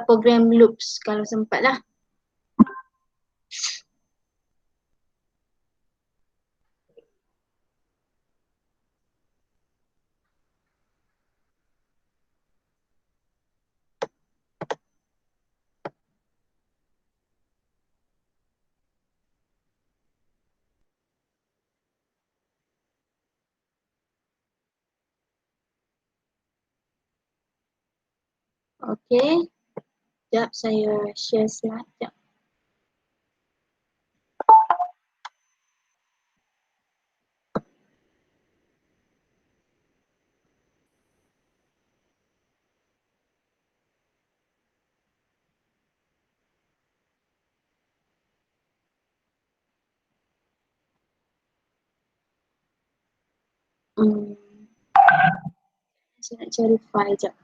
program loops kalau sempat lah. Okay, sekejap saya share slide sekejap. Saya nak cari file sekejap.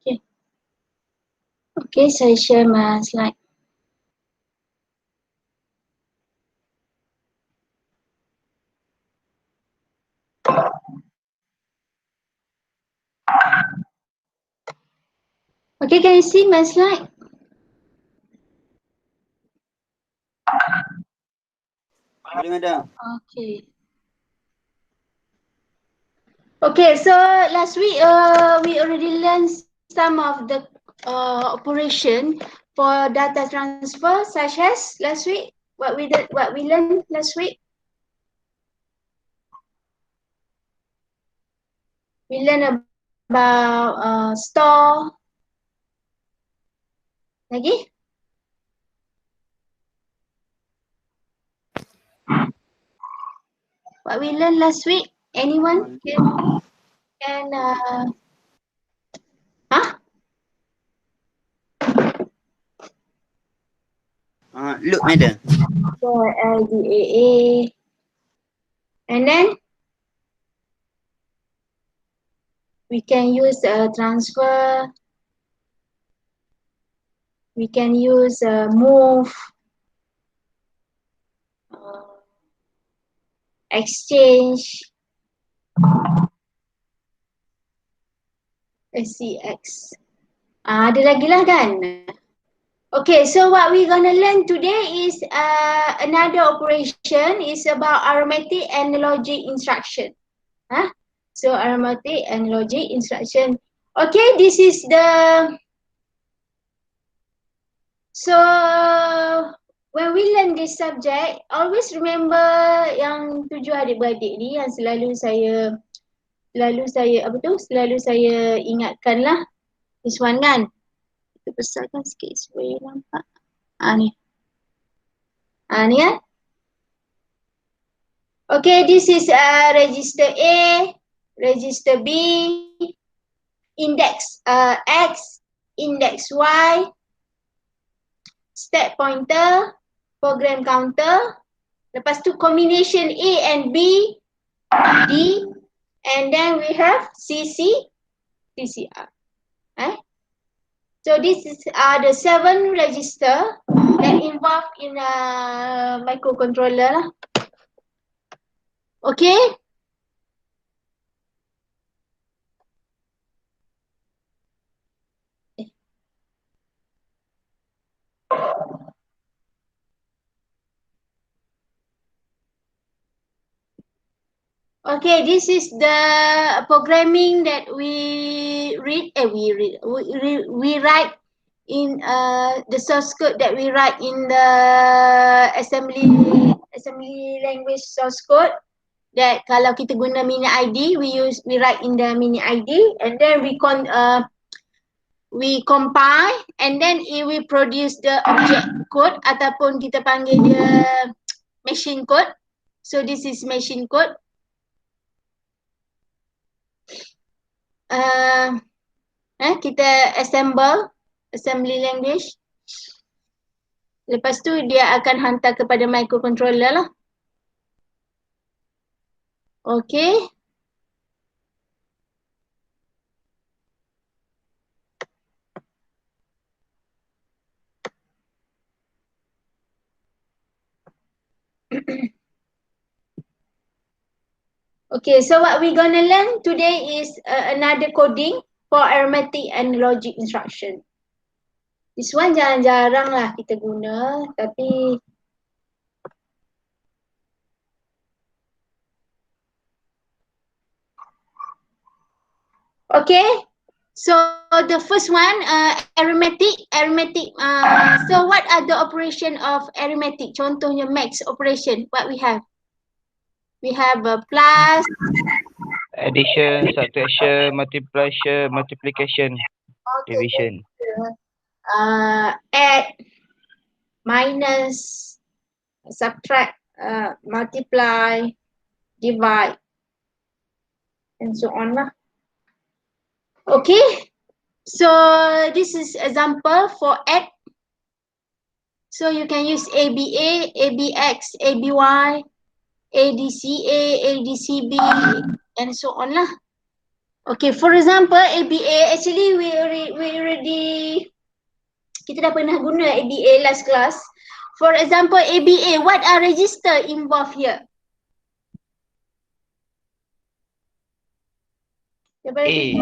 Okay. Okay, saya share my slide. Okay, can you see my slide? Boleh, Madam. Okay. Okay, so last week we already learned some of the operation for data transfer, such as last week what we learned last week. We learn about store. Lagi? What we learned last week? Anyone can huh? Look, Madam. So LDAA. And then we can use transfer. We can use move, exchange, SCX. Ada lagi lah kan? Okay, so what we're gonna learn today is another operation is about arithmetic and logic instruction. So arithmetic and logic instruction. Okay, this is the. So when we learn this subject, always remember yang 7 adik-beradik ni yang selalu saya ingatkan lah. This one kan. Kita besarkan sikit supaya nampak. Ni. Ni kan. Okay, this is register A, register B, index X, index Y, stack pointer, program counter, lepas tu combination A and B, D, and then we have CC, CCR. So this is the 7 register that involved in a microcontroller lah. Okay. Okay, this is the programming that we write in the source code that we write in the assembly language source code. That kalau kita guna mini ID, we write in the mini ID, and then we compile, and then it will produce the object code ataupun kita panggil dia machine code. So this is machine code. Kita assembly language. Lepas tu dia akan hantar kepada microcontroller lah. Okay. Okay, so what we're gonna learn today is another coding for arithmetic and logic instruction. This one jarang-jarang lah kita guna, tapi okay. So the first one, arithmetic. So what are the operation of arithmetic? Contohnya max operation. What we have? We have a plus, addition, subtraction, multiplication, division. Add, minus, subtract, multiply, divide, and so on lah. Okay, so this is example for add. So you can use ABA, ABX, ABY, ADCA, ADCB, and so on lah. Okay, for example, ABA, actually we already kita dah pernah guna ABA last class. For example, ABA, what are register involved here? A. A. A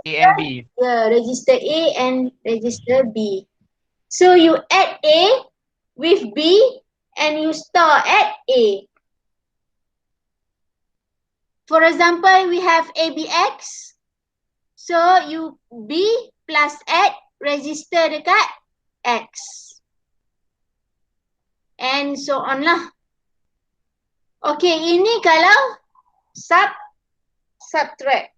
and B. Yeah, register A and register B. So you add A with B and you store at A. For example, we have ABX. So you B plus add register dekat X. And so on lah. Okay, ini kalau subtract.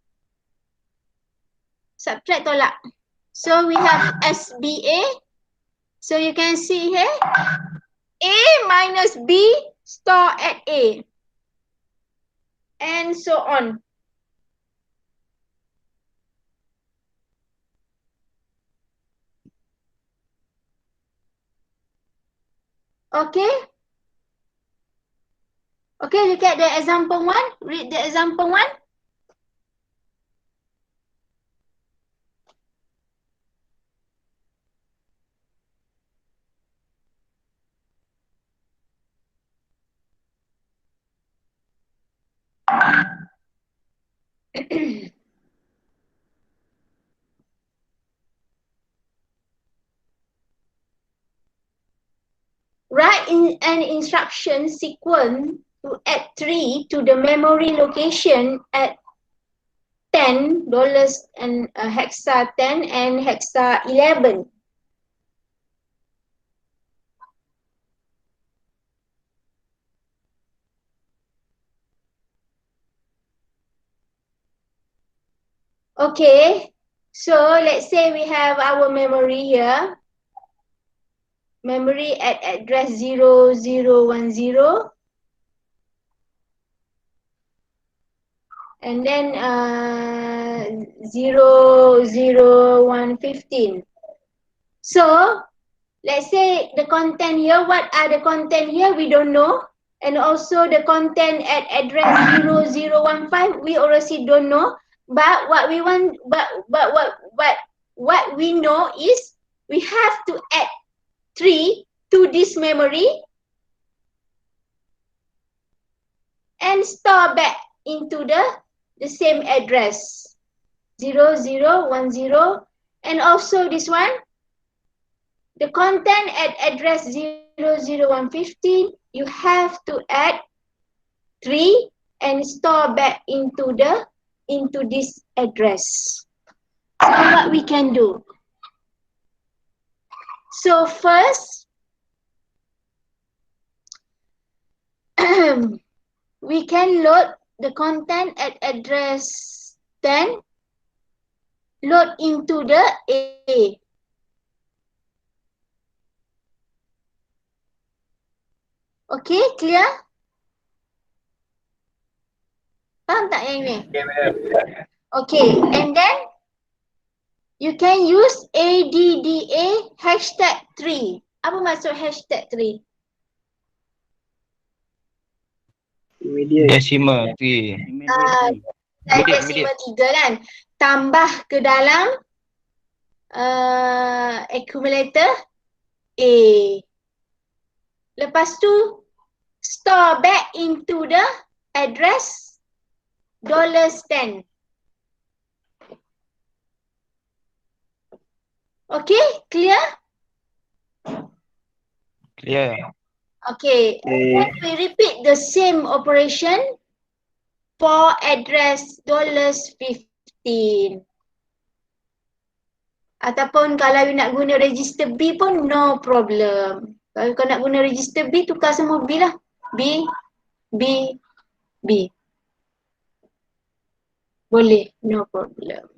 Subtract tolak. So we have SBA. So you can see here, A minus B store at A. And so on. Okay. Okay, look at the example 1. Read the example 1. Write in an instruction sequence to add 3 to the memory location at $10 and hexa 10 and hexa 11. Okay, so let's say we have our memory here. Memory at address 0010. And then 00115. So let's say the content here, what are the content here? We don't know. And also the content at address 0015, we already don't know. But what we want, what we know is we have to add 3 to this memory and store back into the same address 0010. And also this one, the content at address 00115, you have to add 3 and store back into this address. So what we can do? So first, we can load the content at address 10, load into the A. Okay, clear? Faham tak yang ni? Okay, and then you can use ADDA hashtag 3. Apa maksud hashtag 3? Decimal 3. Decimal 3 kan? Tambah ke dalam accumulator A. Lepas tu store back into the address $10. Okay, clear? Clear. Okay, then we repeat the same operation for address $15. Ataupun kalau you nak guna register B pun no problem. Kalau kau nak guna register B, tukar semua B lah. B, B, B. Boleh, no problem.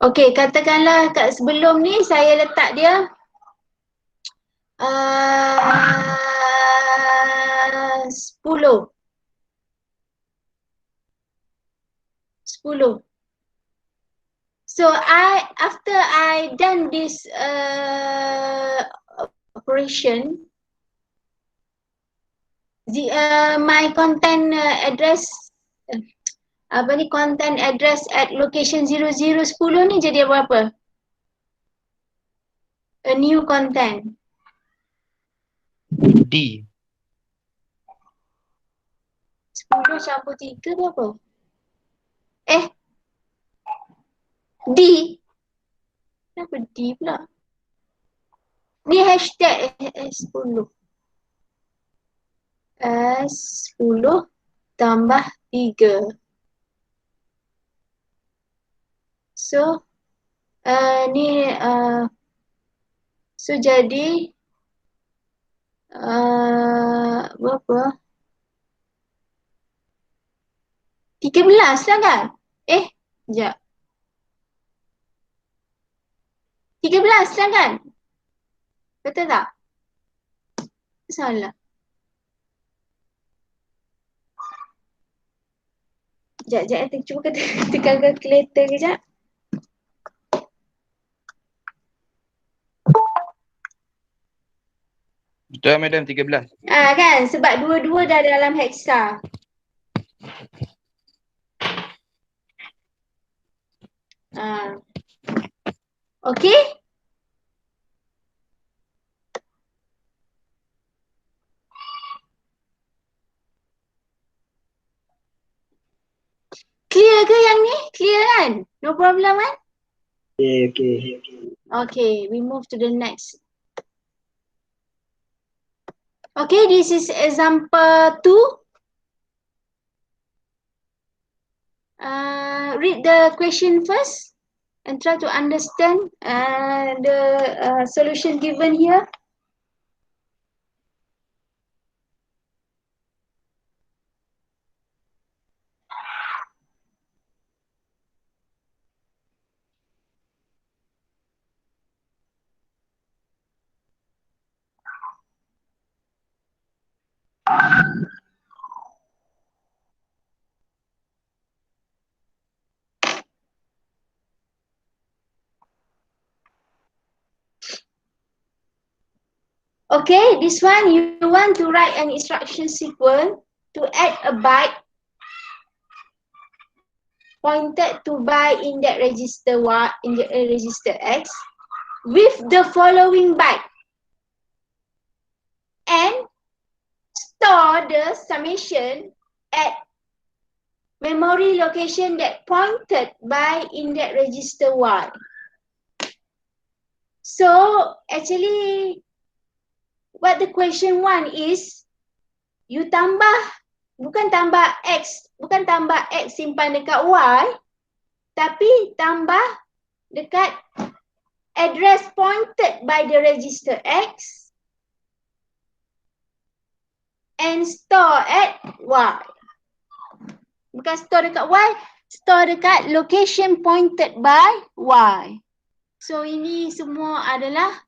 Okay, katakanlah kat sebelum ni saya letak dia 10. 10. So after I done this operation, my content address content address at location 0010 ni jadi berapa? A new content. D. 10 campur 3 berapa? D. Kenapa D pula? Ni hashtag S10. S10 tambah 3. So, ni so jadi berapa? 13 lah kan? Sekejap. 13 lah kan? Betul tak? Salah. Sekejap, cuba tekan calculator kejap. Betul madam, 13. Kan, sebab dua-dua dah dalam hexa. Okay? Clear ke yang ni? Clear kan? No problem kan? Okay. Okay, we move to the next. Okay, this is example 2. Read the question first and try to understand the solution given here. Okay, this one you want to write an instruction sequence to add a byte pointed to by index register Y, register X with the following byte and store the summation at memory location that pointed by index register Y. So actually what the question one is, you bukan tambah X simpan dekat Y, tapi tambah dekat address pointed by the register X and store at Y. Bukan store dekat Y, store dekat location pointed by Y. So ini semua adalah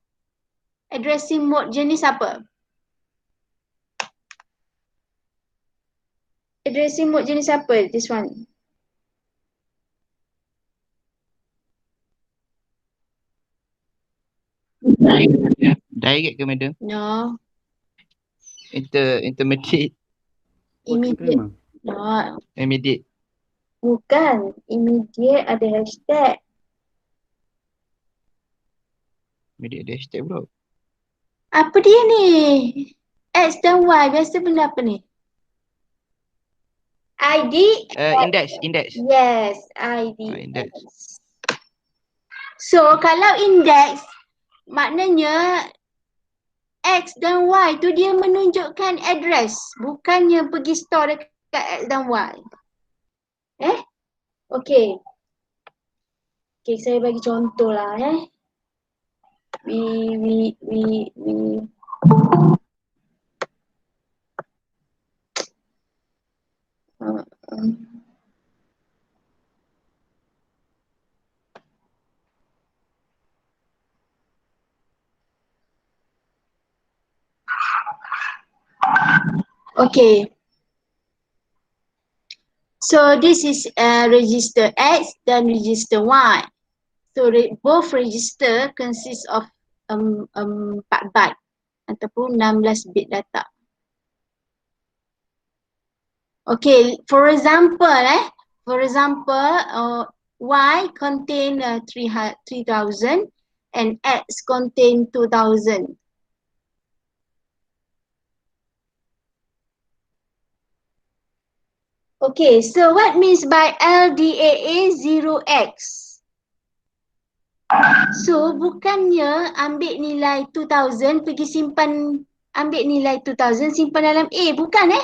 addressing mode jenis apa? Addressing mode jenis apa? This one. Direct ke madam? No. Intermediate. Immediate. No. Immediate. Bukan. Immediate ada hashtag. Immediate ada hashtag bro. Apa dia ni? X dan Y. Biasa benda apa ni? ID. Index. Yes, ID. Index. So kalau index maknanya X dan Y tu dia menunjukkan address. Bukannya pergi store dekat X dan Y. Okay. Okay, saya bagi contoh lah we. Okay. So this is register X dan register Y. So both register consist of 4 byte ataupun 16 bit data. Okay, for example Y contain 3000 and X contain 2000. Okay, so what means by LDAA 0x? So bukannya ambil nilai 2000 pergi simpan, ambil nilai 2000 simpan dalam A, bukan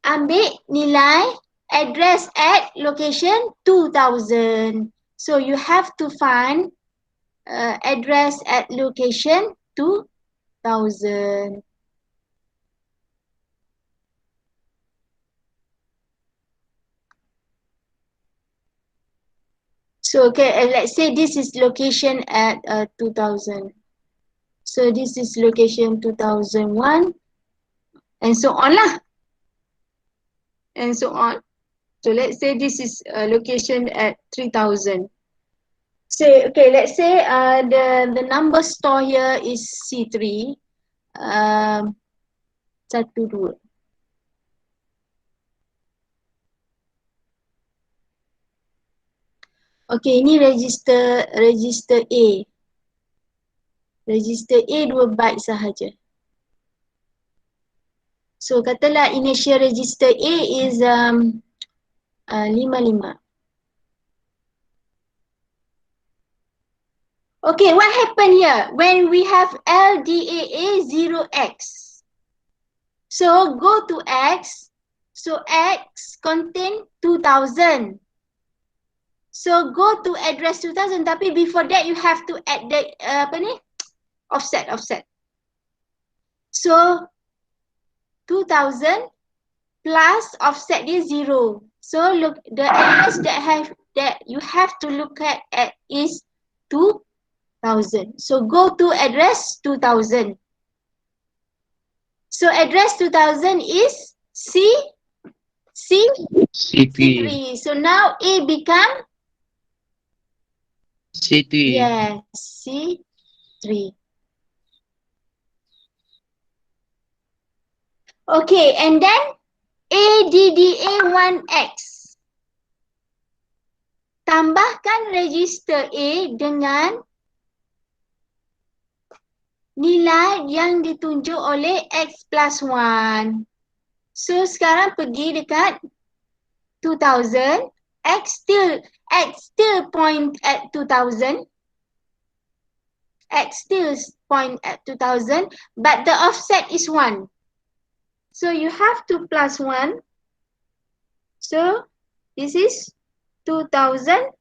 Ambil nilai address at location 2000. So you have to find address at location 2000. So okay, let's say this is location at 2000. So this is location 2001 and so on lah. And so on. So let's say this is location at 3000. So okay, let's say the number store here is C3. 12. Okay, ini register A. Register A 2 byte sahaja. So katalah initial register A is 55. Okay, what happened here when we have LDAA 0x? So go to X. So X contain 2000. So go to address 2000, tapi before that you have to add the offset. So 2000 plus offset is 0. So look, the address that you have to look at is 2000. So go to address 2000. So address 2000 is C3. So now A become C3. Yes, C3. Okay, and then ADDA1X. Tambahkan register A dengan nilai yang ditunjuk oleh X plus 1. So sekarang pergi dekat 2000. X still point at 2000. X still point at 2000, but the offset is 1. So you have to plus 1. So this is 2001.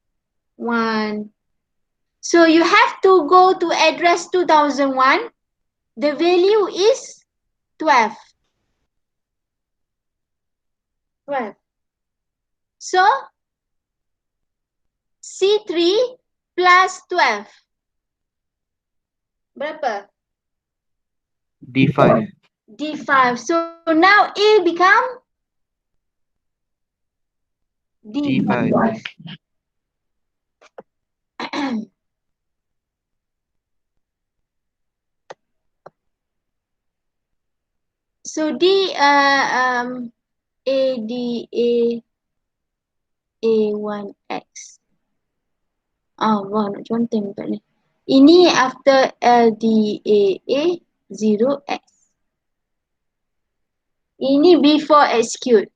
So you have to go to address 2001. The value is 12. So C3 plus 12. Berapa? D5. D5. So now A become D5. So ADA A1X. Wah, nak conteng kat ni. Ini after LDAA 0x. Ini before execute.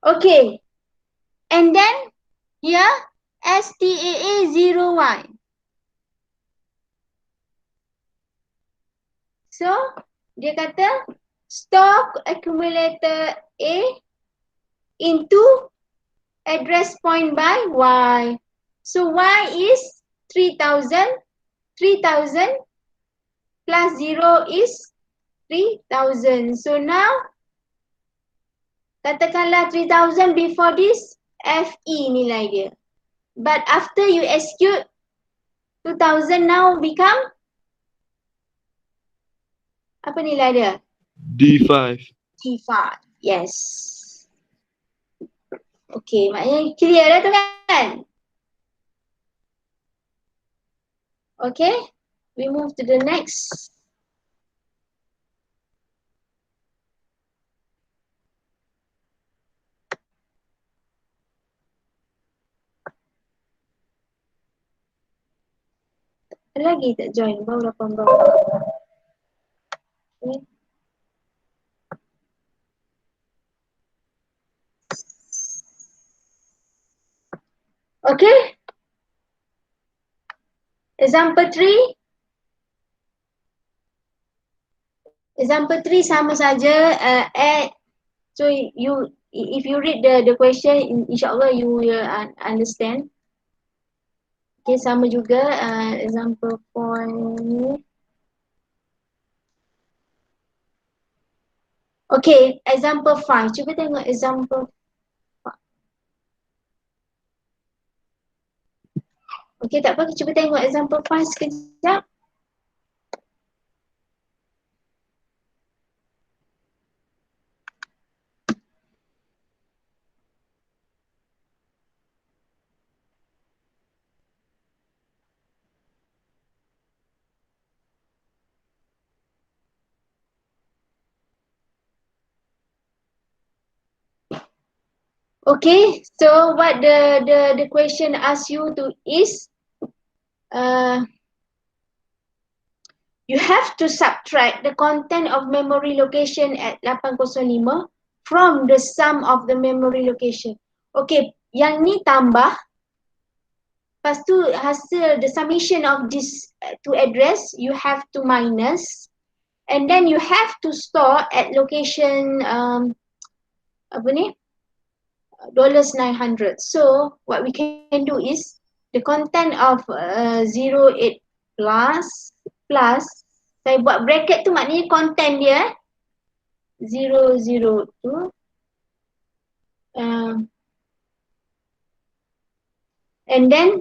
Okay. And then here STAA 0y. So dia kata store accumulator A into address point by Y. So Y is 3000. 3000 plus 0 is 3000. So now katakanlah 3000 before this FE nilai dia. But after you execute 2000 now become apa nilai dia? D5. T5. Yes. Okay, maknanya clear dah tu kan? Okay, we move to the next. Lagi tak join, baru 8 berapa. Okay. Okay. Example 3. Example 3 sama saja. So you, if you read the question, insyaAllah you will understand. Okay, sama juga example 4 ni. Okay, example 5. Cuba tengok example 5. Okay, tak apa. Cuba tengok example 5 sekejap. Okay, so what the question asks you to is you have to subtract the content of memory location at 805 from the sum of the memory location. Okay, yang ni tambah. Lepas tu hasil the summation of this two address you have to minus. And then you have to store at location apa ni? $900. So what we can do is the content of 08 plus saya buat bracket tu maknanya content dia 002 and then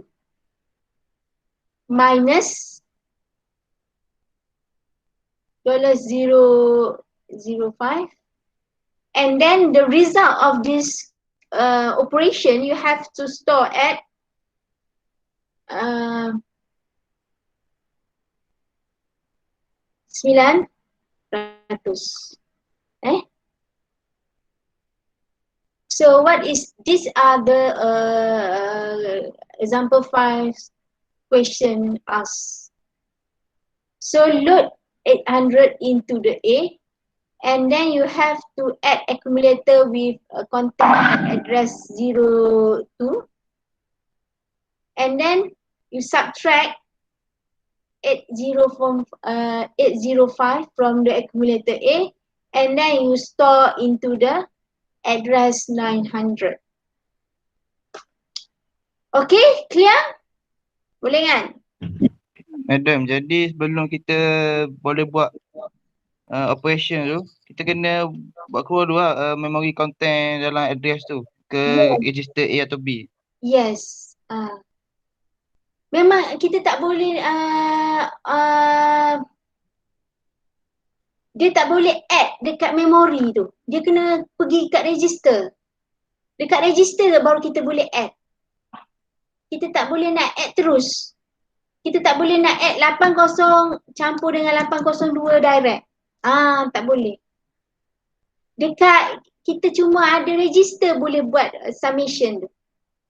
minus $005 and then the result of this operation you have to store at 900. So what is, these are the example 5 question asked. So load 800 into the A and then you have to add accumulator with a content address 02 and then you subtract 805 from the accumulator A and then you store into the address 900. Okay, clear? Boleh kan? Madam, jadi sebelum kita boleh buat operation tu, kita kena buat keluar dulu memory content dalam address tu ke register A atau B. Yes. Memang kita tak boleh dia tak boleh add dekat memori tu. Dia kena pergi kat register. Dekat register baru kita boleh add. Kita tak boleh nak add terus. Kita tak boleh nak add 80 campur dengan 802 direct. Tak boleh. Dekat kita cuma ada register boleh buat summation tu.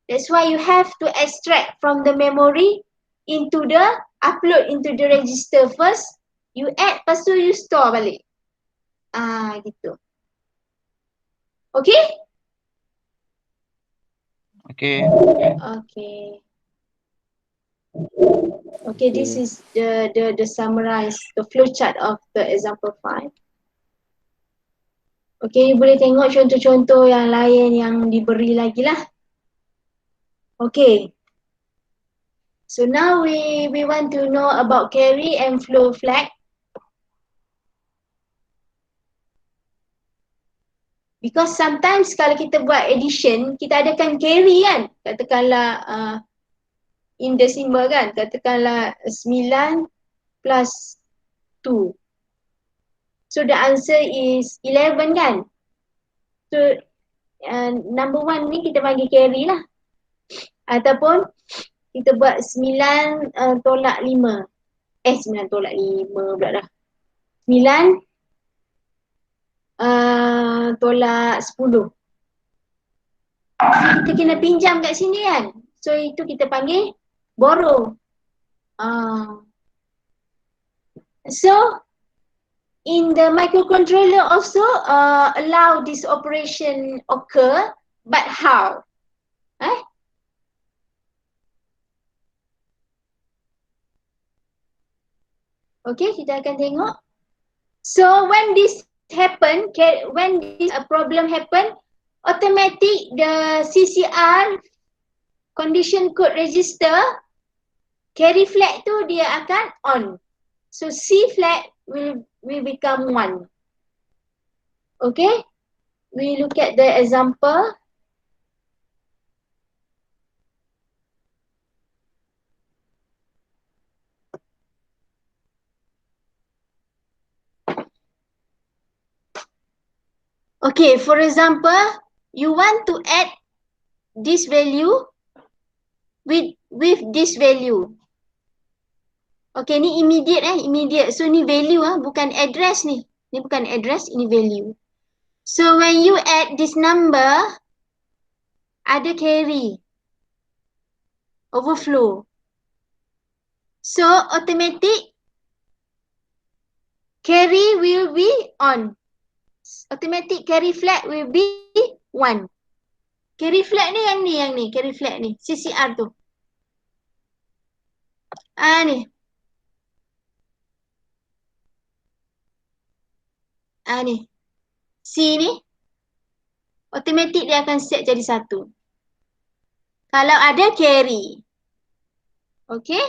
That's why you have to extract from the memory into the upload into the register first. You add, lepas tu you store balik. Gitu. Okay? Okay. Okay. Okay, this is the summarize the flowchart of the example 5. Okay, boleh tengok contoh-contoh yang lain yang diberi lagi lah. Okay. So now we want to know about carry and flow flag. Because sometimes kalau kita buat addition, kita adakan carry kan. Katakanlah in decimal kan. Katakanlah 9 plus 2. So the answer is 11 kan. So number 1 ni kita panggil carry lah. Ataupun kita buat 9 tolak 5. 9 tolak 5 pula dah. 9 tolak 10. Kita kena pinjam kat sini kan. So itu kita panggil borrow. So in the microcontroller also allow this operation occur, but how? Okay, kita akan tengok. So when this happen, when this problem happen, automatic the CCR condition code register carry flag tu dia akan on. So C flag will become 1. Okay, we look at the example. Okay, for example, you want to add this value with this value. Okay, ni immediate immediate. So ni value bukan address ni. Ni bukan address, ini value. So when you add this number, ada carry, overflow. So automatic carry will be on. Automatic carry flag will be 1. Carry flag ni yang ni, carry flag ni, CCR tu. Ni. Ni. C ni. Automatic dia akan set jadi 1. Kalau ada carry. Okay.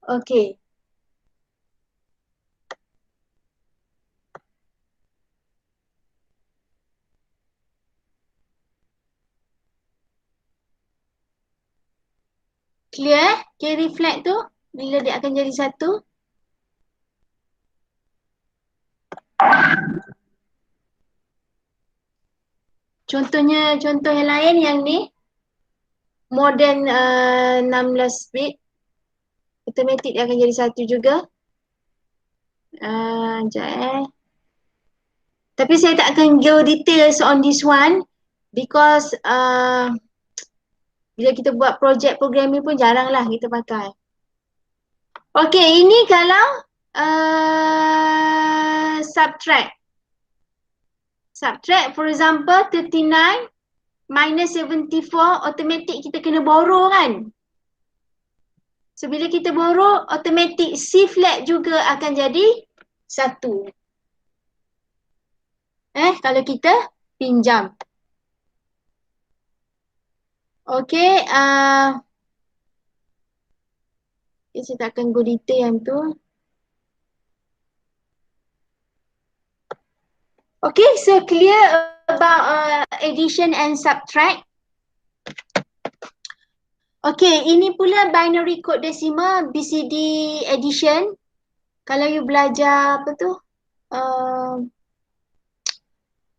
Okay. Clear carry flag tu bila dia akan jadi 1? Contohnya, contoh yang lain yang ni more than 16 bit, automatic dia akan jadi 1 juga. Sekejap Tapi saya tak akan go details on this one because bila kita buat project programming pun jarang lah kita pakai. Okay, ini kalau subtract. Subtract, for example, 39 minus 74, automatic kita kena borrow kan? So, bila kita borrow, automatic C flag juga akan jadi 1. Kalau kita pinjam. Okay, saya tak akan go detail yang tu. Okay, so clear about addition and subtract. Okay, ini pula binary code decimal BCD addition. Kalau you belajar apa tu?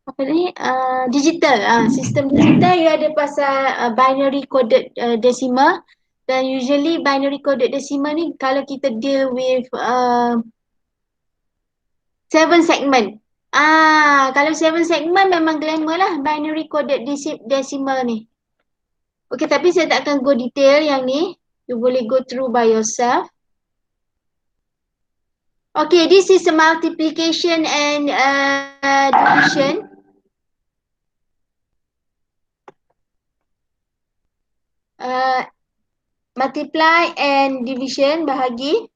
Apa apa ni, digital. Sistem digital you ada pasal binary coded decimal, dan usually binary coded decimal ni kalau kita deal with 7 segment. Kalau 7 segment memang glamour lah binary coded decimal ni. Okay, tapi saya tak akan go detail yang ni. You boleh go through by yourself. Okay, this is a multiplication and division. Multiply and division, bahagi.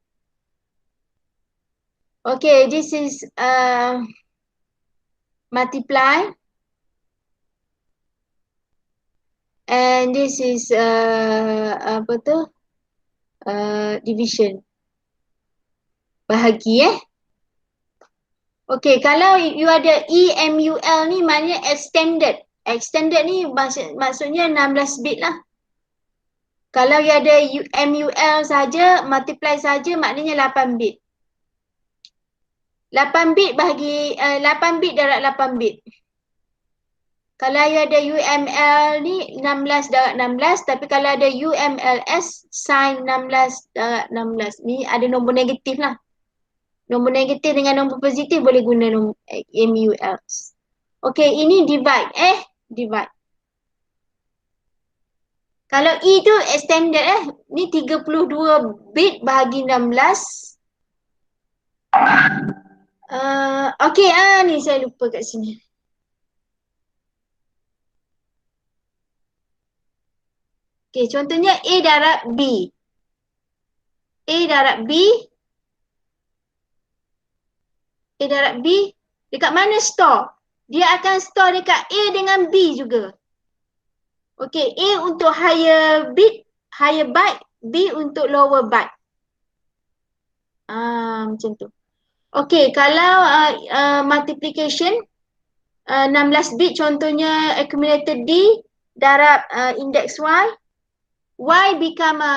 Okay, this is multiply. And this is apa tu? Division. Bahagi Okay, kalau you ada EMUL ni maknanya extended. Extended ni maksudnya 16 bit lah. Kalau you ada MUL saja, multiply saja maknanya 8 bit. 8 bit bahagi 8 bit darab 8 bit. Kalau you ada UML ni 16 darab 16, tapi kalau ada UMLS sin 16 darab 16. Ni ada nombor negatif lah. Nombor negatif dengan nombor positif boleh guna nombor MUL. Okay, ini divide. Divide. Kalau E tu extended ni 32 bit bahagi 16. Okay, ni saya lupa kat sini. Okay, contohnya A darab B. A darab B. A darab B. Dekat mana store? Dia akan store dekat A dengan B juga. Okay, A untuk higher bit, higher byte. B untuk lower byte. Macam tu. Okay, kalau multiplication 16 bit contohnya accumulated D darab index Y. Y become a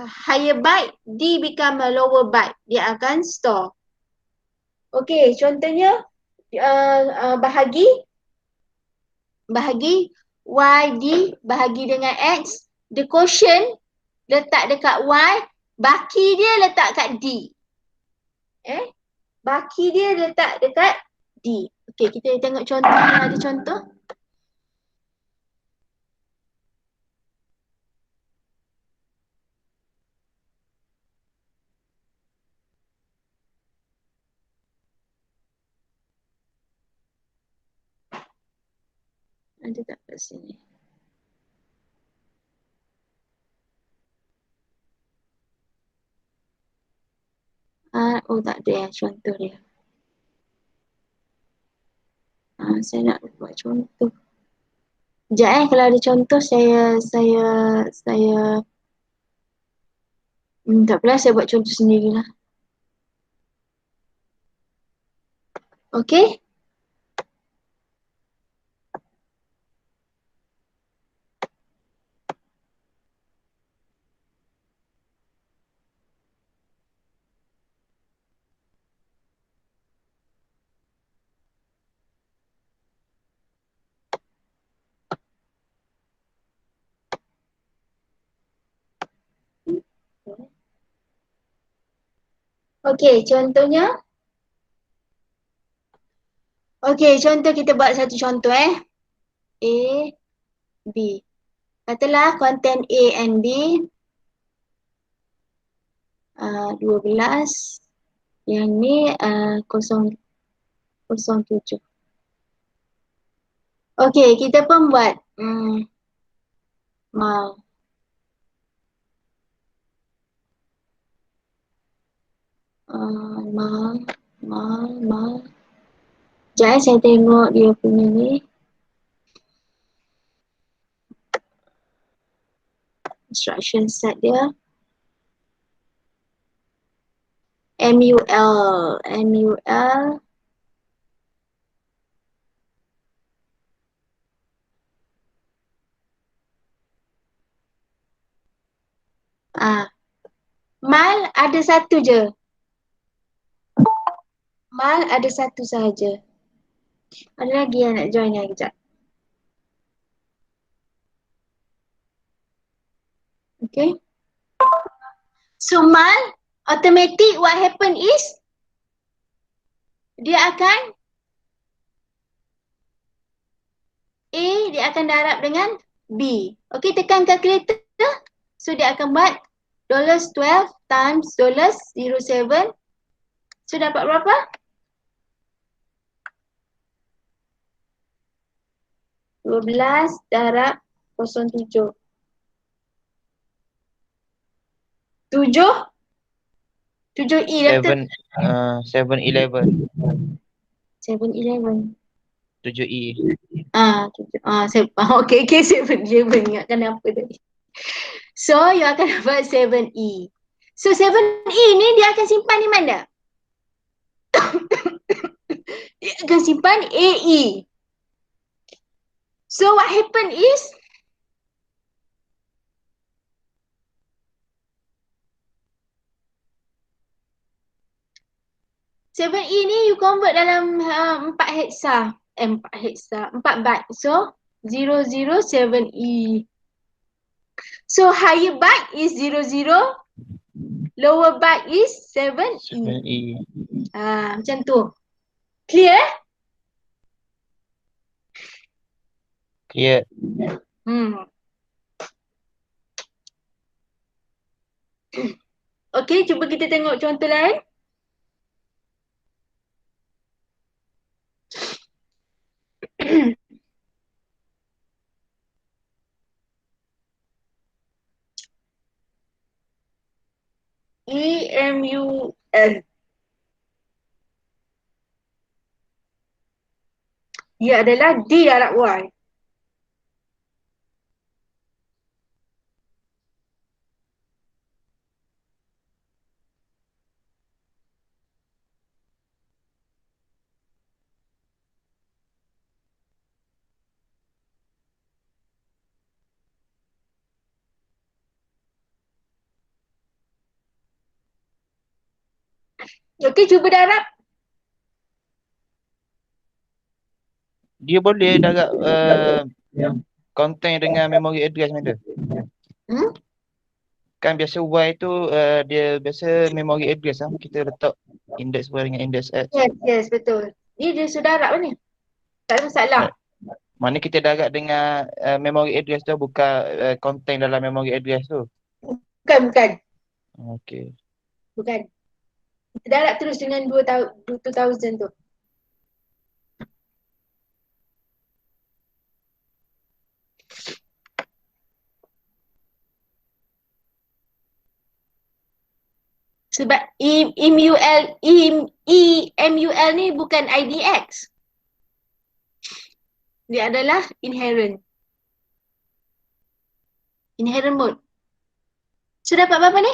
higher byte, D become a lower byte. Dia akan store. Okay, contohnya bahagi YD bahagi dengan X. The quotient letak dekat Y, baki dia letak kat D. Baki dia letak dekat D. Okay, kita tengok contoh. Ada contoh. Ada tak kat sini? Tak ada contoh dia. Saya nak buat contoh. Sekejap kalau ada contoh saya tak apalah, saya buat contoh sendirilah. Okay. Okay, contohnya. Okay, contoh kita buat satu contoh A, B. Katalah konten A and B 12. Yang ni 007. Okay, kita pun buat mal. Mal. Sekejap saya tengok dia punya ni. Instruction set dia. MUL. Mal ada satu je. Mal ada satu sahaja. Ada lagi yang nak join ni kejap. Okay. So mal, automatic what happen is dia akan A dia akan darab dengan B. Okay, tekan calculator. So dia akan buat $12 times $07. So dapat berapa? 12 darab 07. 7 7E betul? 7-11. 7-11. 7E. Okay, 7-11. Ingatkan apa tadi. So, you akan dapat 7E. So, 7E ni dia akan simpan di mana? Dia akan simpan AE. So, what happen is 7E ni you convert dalam 4 hexa. 4 hexa, 4 byte. So, 007E. So, higher byte is 00. Lower byte is 7E. 7E. Macam tu. Clear? Clear. Okay, cuba kita tengok contoh lain. EMUL. Ia adalah D darab Y. Okay, cuba darab. Dia boleh darab content dengan memory address macam tu. Kan biasa Y tu dia biasa memory address lah. Kita letak index Y dengan index X. Yes, betul. Dia sudah darab ni. Tak ada masalah. Mana kita darab dengan memory address tu bukan content dalam memory address tu. Bukan. Okay. Bukan. Kita darab terus dengan 2000 tu. Sebab EMUL ni bukan IDX. Dia adalah inherent mode. So dapat berapa ni?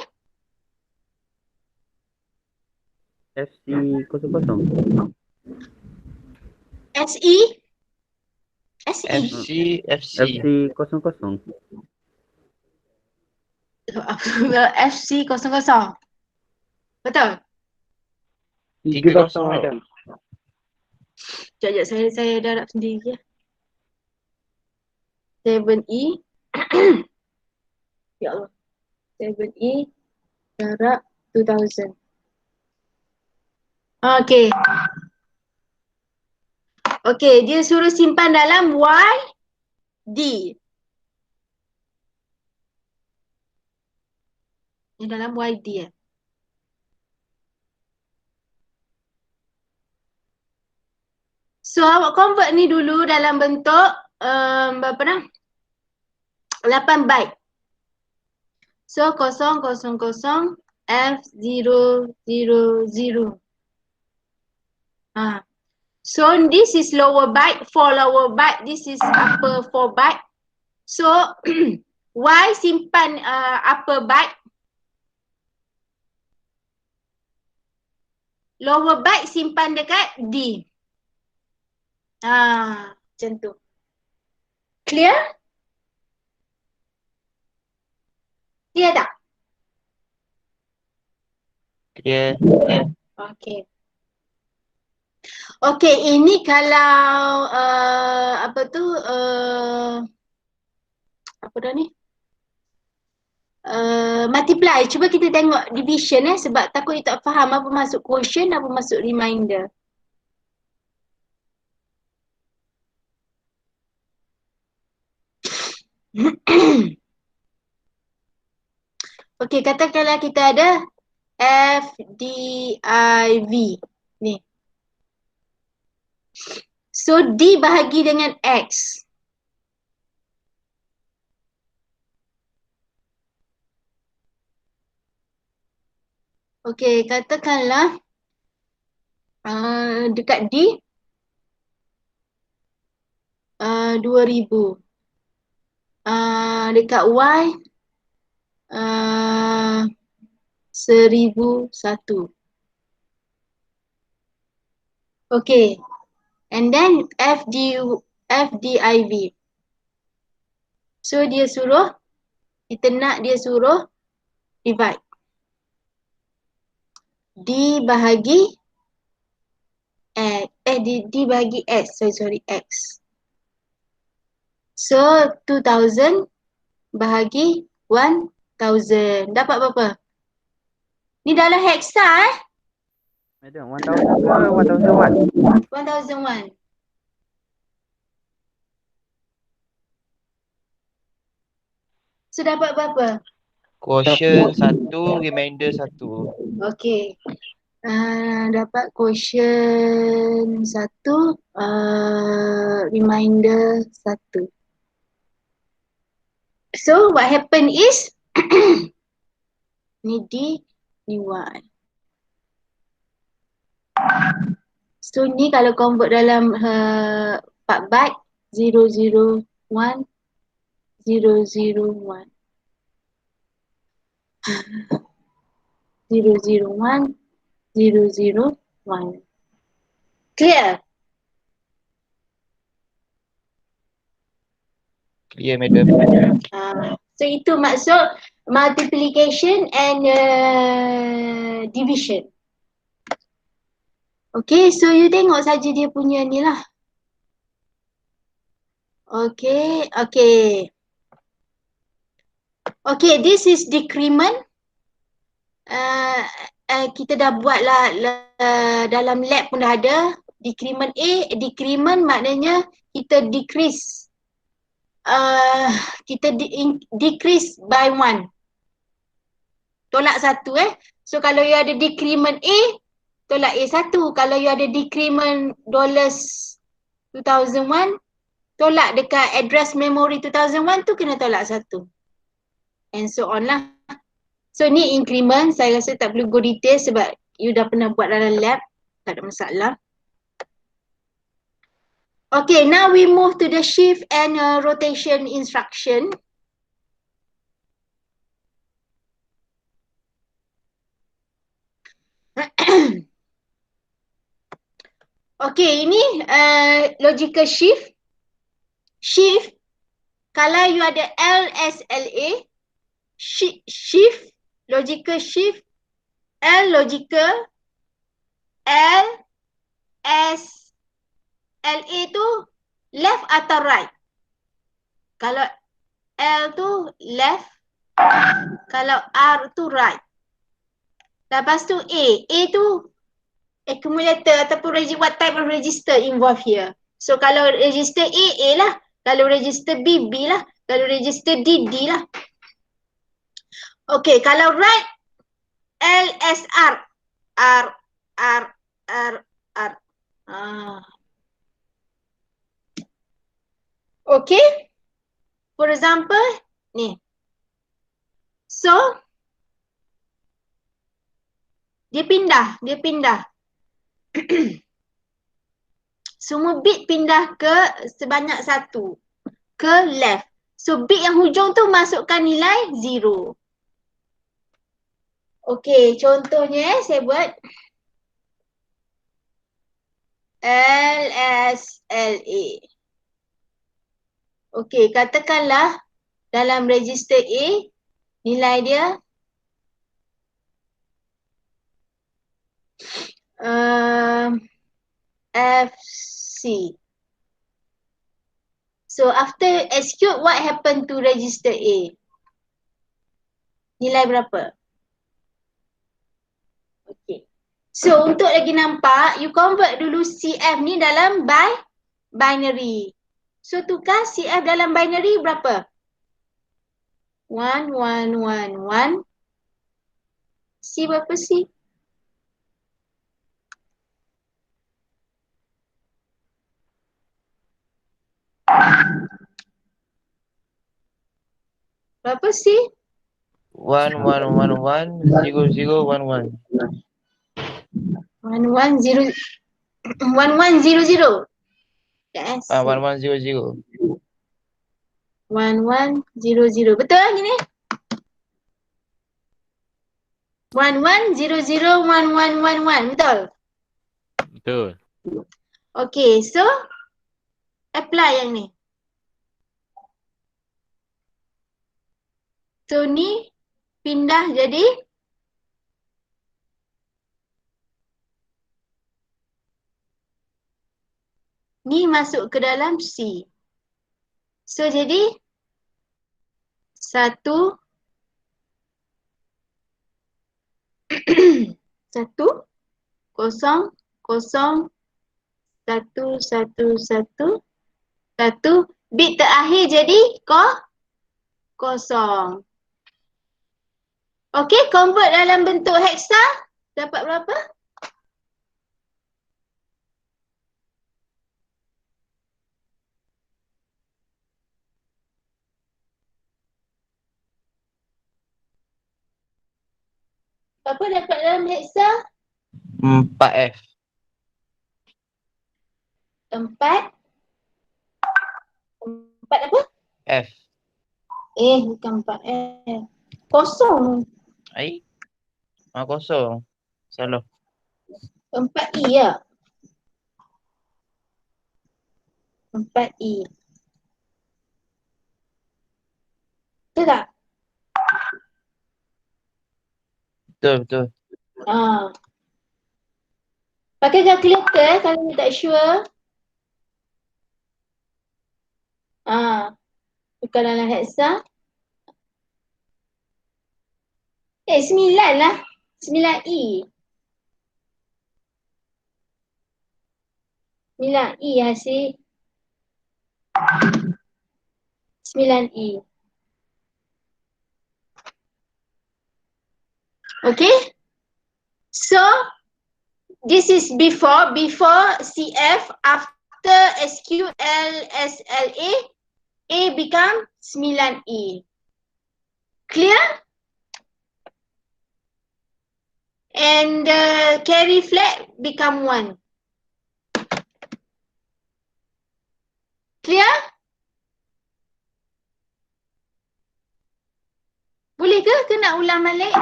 FC00. SE? FC. FC00. FC00. Betul? 30 ada. Sekejap, saya darab sendiri ya. 7E. Ya Allah. 7E darab 2000. Okay. Okay, dia suruh simpan dalam YD. Ini dalam YD ya. So, awak convert ni dulu dalam bentuk berapa dah? 8 byte. So, 000 F000. So, this is lower byte, 4 lower byte. This is upper 4 byte. So, Y simpan upper byte. Lower byte simpan dekat D. Macam tu. Clear? Clear tak? Clear. Okay. Okay, ini kalau apa tu apa dah ni? Multiply. Cuba kita tengok division sebab takut you tak faham apa masuk quotient, apa masuk reminder. Okay, katakanlah kita ada F, D, I, V. Ni. So, D bahagi dengan X. Okay, katakanlah dekat D 2000. Dekat Y 1001. Okay. And then FDIV. So dia suruh, kita nak dia suruh divide. D bahagi D bahagi X. Sorry, X. So 2000 bahagi 1000. Dapat berapa? Ni dalam hexa Madam, 1000 ke 1001? 1001. So dapat berapa? Quotient 1, remainder 1. Okay. Dapat quotient 1, reminder 1. So what happen is ni D, ni Y. So ni kalau convert dalam 4 byte 001 001 001 001. Clear? Clear, madam. So itu maksud multiplication and division. Okay, so you tengok saja dia punya ni lah. Okay, okay. Okay, this is decrement. Kita dah buat lah dalam lab pun dah ada. Decrement A, decrement maknanya kita decrease. Kita decrease by 1. Tolak 1 So kalau you ada decrement A, tolak A 1. Kalau you ada decrement $2001, tolak dekat address memory 2001 tu kena tolak 1. And so on lah. So ni increment, saya rasa tak perlu go detail sebab you dah pernah buat dalam lab. Tak ada masalah. Okay, now we move to the shift and rotation instruction. Okay, ini logical shift. Shift, kalau you ada LSLA, shift, logical shift, L logical, L, S, LA tu left atau right? Kalau L tu left, kalau R tu right. Lepas tu A tu accumulator ataupun what type of register involved here. So kalau register A lah. Kalau register B lah. Kalau register D lah. Okay, kalau right LSR R. Okay. For example, ni. So dia pindah. Semua bit pindah ke sebanyak 1 ke left. So bit yang hujung tu masukkan nilai 0. Okey, contohnya saya buat LSLA. Okey, katakanlah dalam register A nilai dia FC. So after execute, what happened to register A? Nilai berapa? Okay. So untuk lagi nampak, you convert dulu CF ni dalam binary. So tukar CF dalam binary berapa? 1, 1, 1, 1. C berapa C? Berapa C? 1111 1100. 1100. Yes. 1100. 1100. Betul gini? 11001111. Betul? Betul. Okay, so apply yang ni. So ni pindah jadi ni masuk ke dalam C. So jadi 1 1 0 0 1 1 1 1 bit terakhir jadi kosong. Okay, convert dalam bentuk hexa dapat berapa? Apa dapat dalam hexa? 4F. 4 apa? F. Bukan 4 kosong. Ai. Kosong. Salah. 4 ya. 4 Betul tak? Betul. Pakai calculator kalau you tak sure. Tukar dalam hexa. 9 lah. 9E. 9E hasil. 9E. Okay. So, this is before CF, after SQLSLA, A become 9E. Clear? And the carry flag become 1. Clear? Boleh ke nak ulang balik?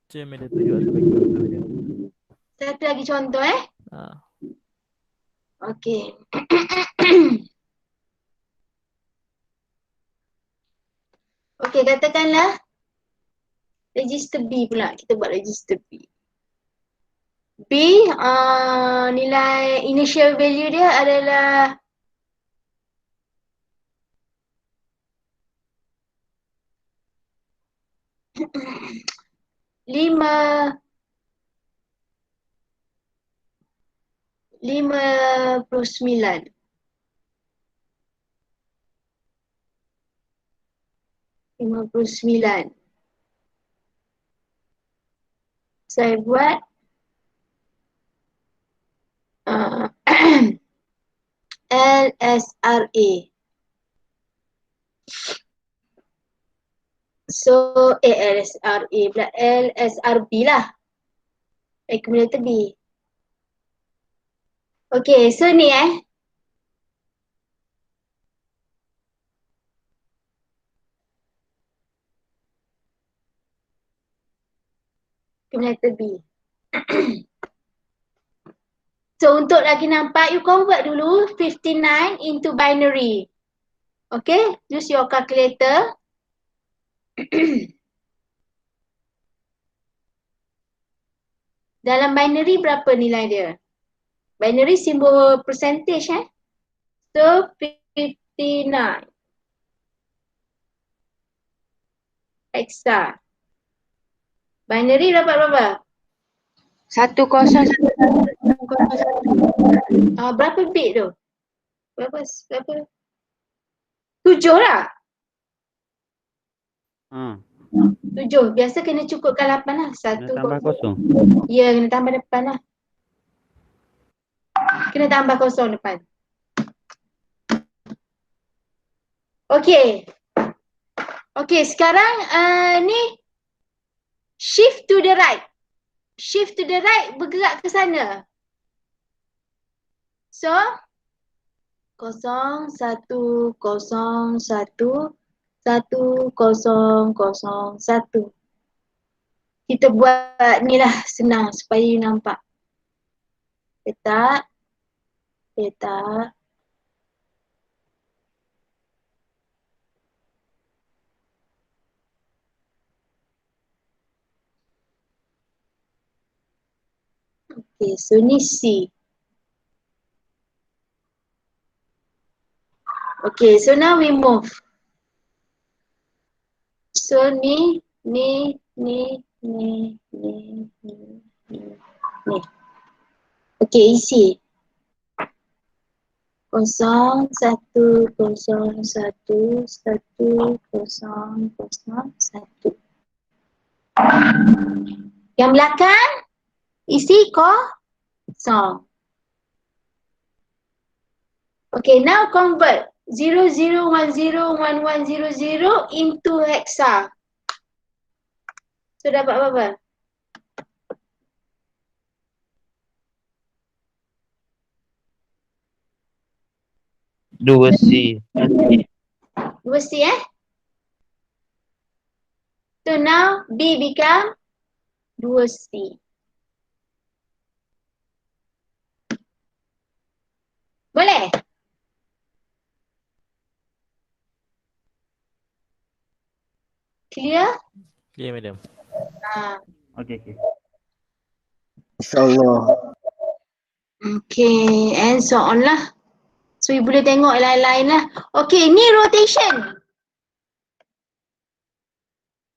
Macam ada tunjuk satu lagi contoh je. Satu lagi contoh Okay. Okay, katakanlah register B pula. Kita buat register B. B, nilai initial value dia adalah 59. 59. Saya buat LSRA. So LSRA pula, LSRB lah. Accumulator B. Okay, so ni accumulator B. So untuk lagi nampak, you convert dulu 59 into binary. Okay, use your calculator. Dalam binary berapa nilai dia? Binary simbol percentage So 59. Hexa. Binary dapat berapa? 101. Berapa bit tu? Berapa? 7 lah. 7. Biasa kena cukupkan 8 lah. Kena tambah kosong. Ya, kena tambah depan lah. Kena tambah kosong depan. Okey. Okey, sekarang ni shift to the right. Shift to the right bergerak ke sana. So 0 1 0 1 1 0 0 1. Kita buat ni lah senang supaya you nampak. Letak. Okay, so ni C. Okay, so now we move. So ni. Okay, isi. 0 1 0 1 1 0 0 1. Yang belakang isi kosong. Okay, now convert 0 0 1 0 1 1 0 0 into hexa. So dapat berapa? Dua C. 2C So now B become 2C. Boleh? Clear? Clear, madam. Okey. InsyaAllah. Okay, and so on lah. So you boleh tengok lain-lain lah. Okay, ni rotation.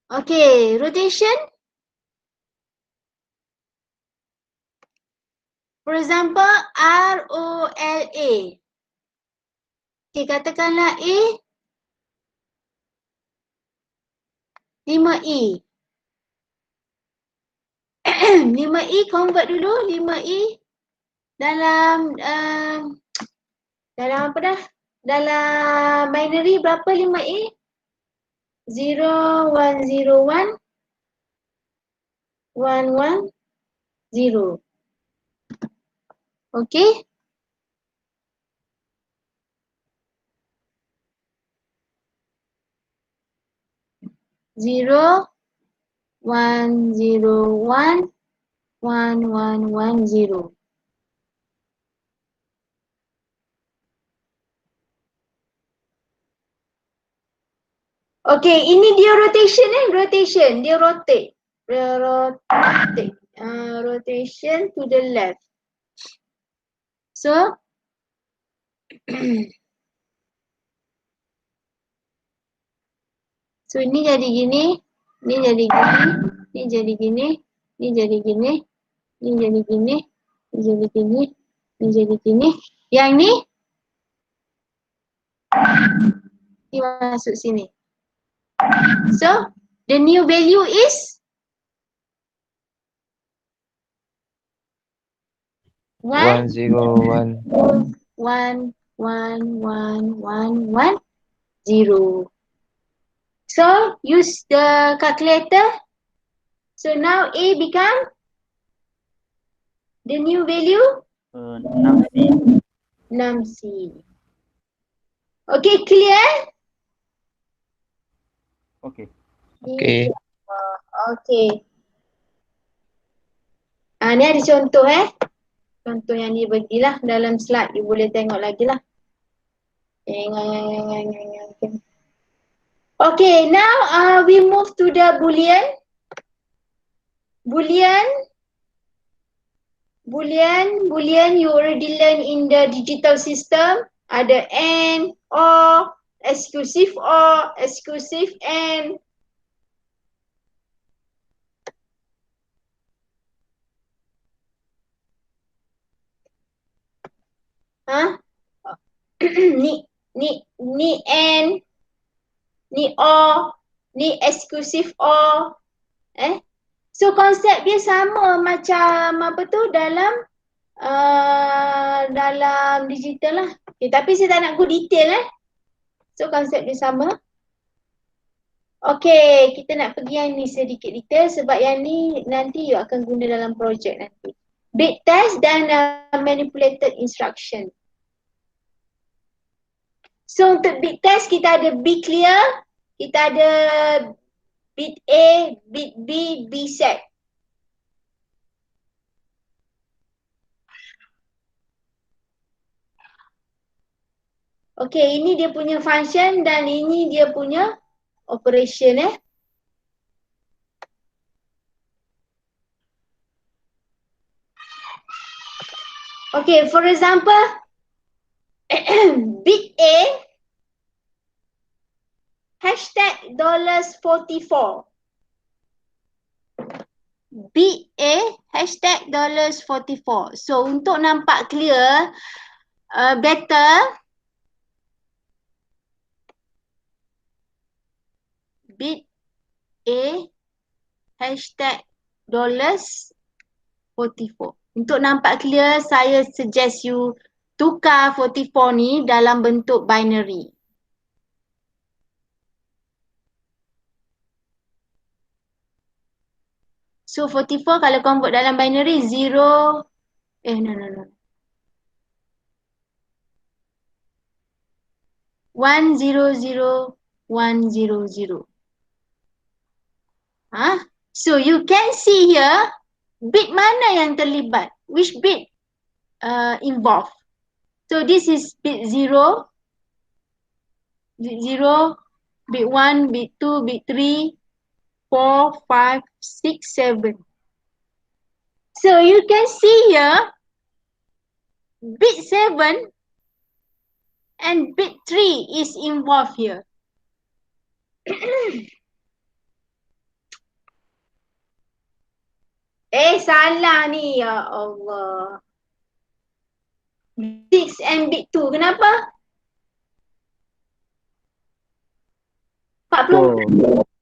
Okay, rotation. For example, ROLA. Okay, katakanlah A 5E. 5E convert dulu 5E dalam dalam apa dah? Dalam binary berapa 5E? 0 1 0 1 1 1 0. Okay? Zero, 1 0 1 1 1 1 0. Okay, ini dia rotation rotation. Dia rotate. Rotate. Rotation to the left. So, so ini jadi gini, ini jadi gini, ini jadi gini, ini jadi gini, ini jadi gini, ini jadi gini, ini jadi gini. Yang ni masuk sini. So, the new value is 1 101. 1 1 1 1 1 0. So use the calculator. So now A become the new value 6C. 6C. Okay, clear? Okey. Okay. Okay. Ni ada contoh Contoh yang dia bagilah dalam slide. You boleh tengok lagi lah. Okay, now we move to the Boolean. Boolean you already learn in the digital system. Ada and, or, exclusive and. Ni and, ni or, ni exclusive or. So konsep dia sama macam apa tu dalam digital lah. Okay, tapi saya tak nak go detail So konsep dia sama. Okay, kita nak pergi yang ni sedikit detail sebab yang ni nanti you akan guna dalam projek nanti. Bit test dan manipulated instruction. So untuk bit test kita ada be clear, kita ada bit A, bit B, B set. Okay, ini dia punya function dan ini dia punya operation Okay, for example, bit A hashtag $44. Bit A hashtag $44. So untuk nampak clear, better bit A hashtag $44. Untuk nampak clear, saya suggest you tukar 44 ni dalam bentuk binary. So 44 kalau convert dalam binary 0, no. 100 100. So you can see here bit mana yang terlibat, which bit involved. So this is bit 0, bit 1, bit 2, bit 3, 4, 5, 6, 7. So you can see here bit 7 and bit 3 is involved here. Salah ni, ya Allah. 6 and bit 2, kenapa? 40.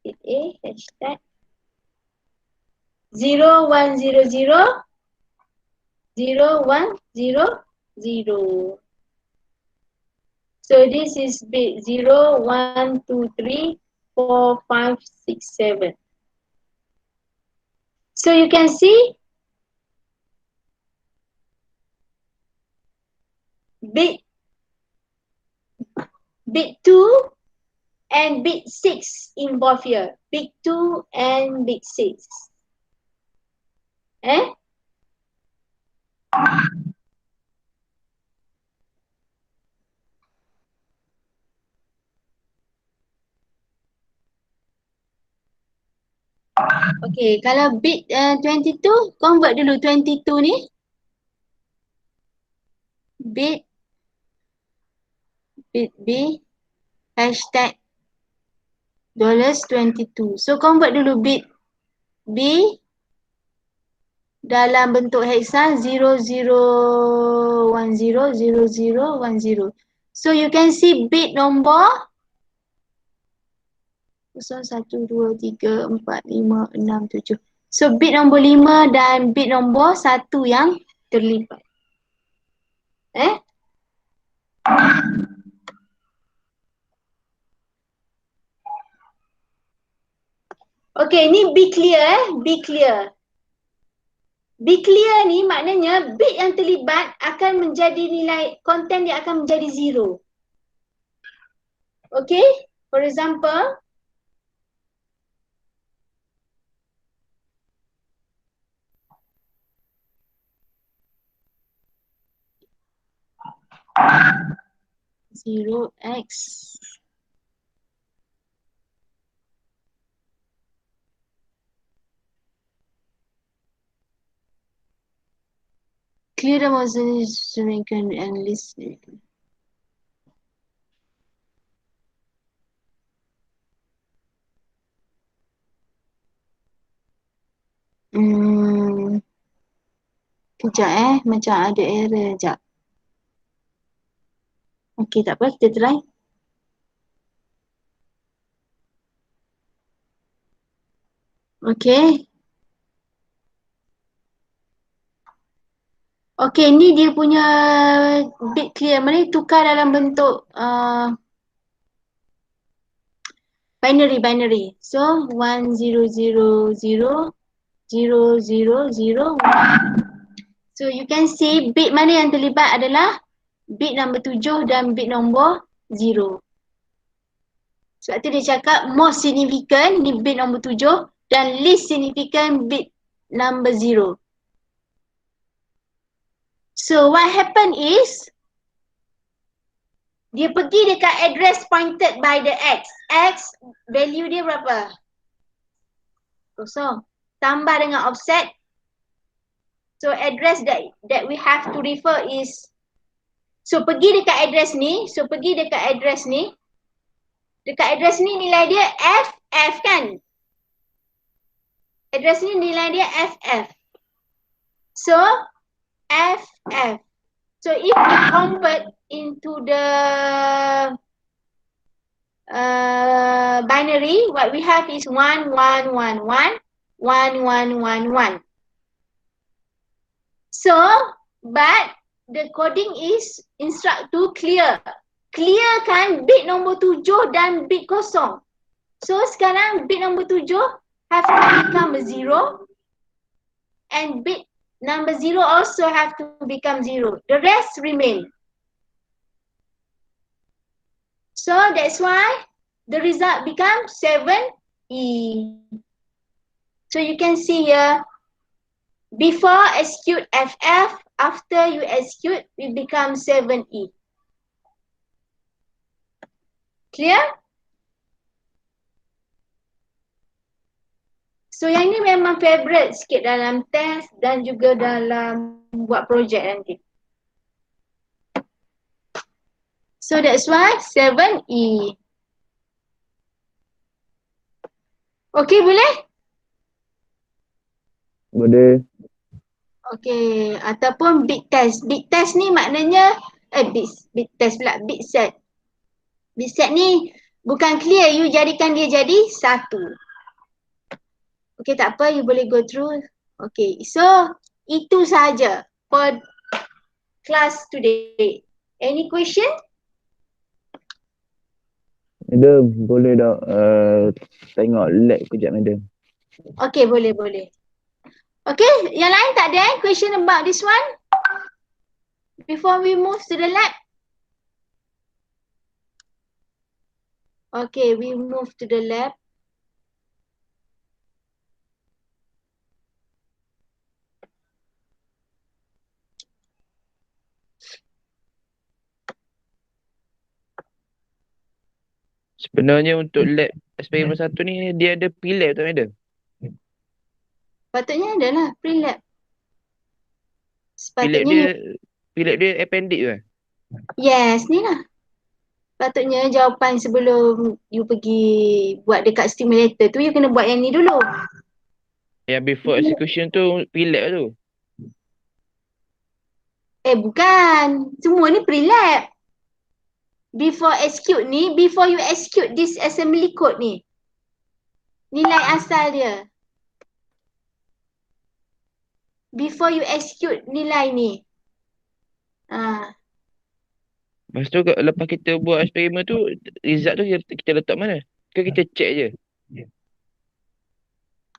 Bit A, hashtag 0100 0100. So this is bit 0, 1, 2, 3, 4, 5, 6, 7. So you can see bit 2 and bit 6 involved here. Bit 2 and bit 6. Okay, kalau bit 22, convert dulu 22 ni. Bit B, hashtag $22. So convert dulu bit B dalam bentuk hexa 00100010. So you can see bit nombor 0, 1, 2, 3, 4, 5, 6, 7. So bit nombor 5 dan bit nombor 1 yang terlibat. Okay, ni be clear be clear. Be clear ni maknanya bit yang terlibat akan menjadi nilai, konten dia akan menjadi 0. Okay, for example, zero X clear the most can and list. Kejap macam ada error sekejap. Okey, tak apa, kita try. Okey. Okey, ni dia punya bit clear. Mana tukar dalam bentuk binary. So 1000 000 1. So you can see bit mana yang terlibat adalah bit nombor 7 dan bit nombor 0. Sebab tu dia cakap most significant ni bit nombor 7 dan least significant bit number 0. So what happen is dia pergi dekat address pointed by the X. X value dia berapa? 0. Tambah dengan offset. So address that we have to refer is, so pergi dekat address ni, dekat address ni nilai dia FF kan? Address ni nilai dia FF. So FF. So if we convert into the binary, what we have is 1111 1111. So, but the coding is instruct to clear. Clearkan bit nombor 7 dan bit kosong. So, sekarang bit nombor 7 have to become a 0 and bit number 0 also have to become 0. The rest remain. So, that's why the result becomes 7E. So, you can see here, before execute FF, after you execute, it becomes 7E. Clear? So yang ni memang favorite sikit dalam test dan juga dalam buat projek nanti. So that's why 7E. Okay, boleh? Boleh. Okay, ataupun bit test. Bit test ni maknanya bit test pula, bit set. Bit set ni bukan clear, you jadikan dia jadi 1. Okay, tak apa, you boleh go through. Okay, so itu sahaja for class today. Any question? Madam, boleh tak tengok lab kejap, madam? Okay, boleh. Okay, yang lain tak ada question about this one? Before we move to the lab? Okay, we move to the lab. Sebenarnya untuk lab eksperimen 1 ni dia ada pre-lab tak, madam? Patutnya adalah pre-lab. Pre-lab dia appendix ke? Yes, ni lah. Patutnya jawapan sebelum you pergi buat dekat stimulator tu, you kena buat yang ni dulu. Yang before execution tu pre-lab tu. Bukan. Semua ni pre-lab. Before execute ni, before you execute this assembly code ni, nilai asal dia. Before you execute nilai ni. Lepas tu lepas kita buat eksperimen tu, result tu kita letak mana? Ke kita check je?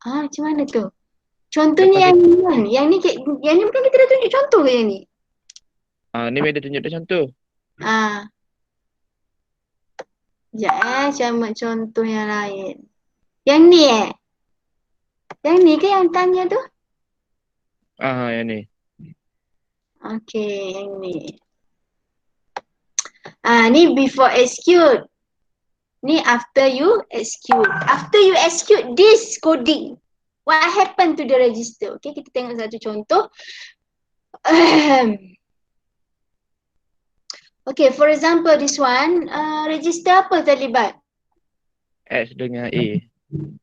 Macam mana tu? Contohnya yang ni kan? Yang ni bukan kita dah tunjuk contoh ke yang ni? Ni ada tunjuk dah contoh. Sekejap saya ambil contoh yang lain. Yang ni Yang ni ke yang tanya tu? Yang ni. Okay, yang ni. Ni before execute. Ni after you execute. After you execute this coding, what happened to the register? Okay, kita tengok satu contoh. Okay, for example this one, register apa terlibat? X dengan A.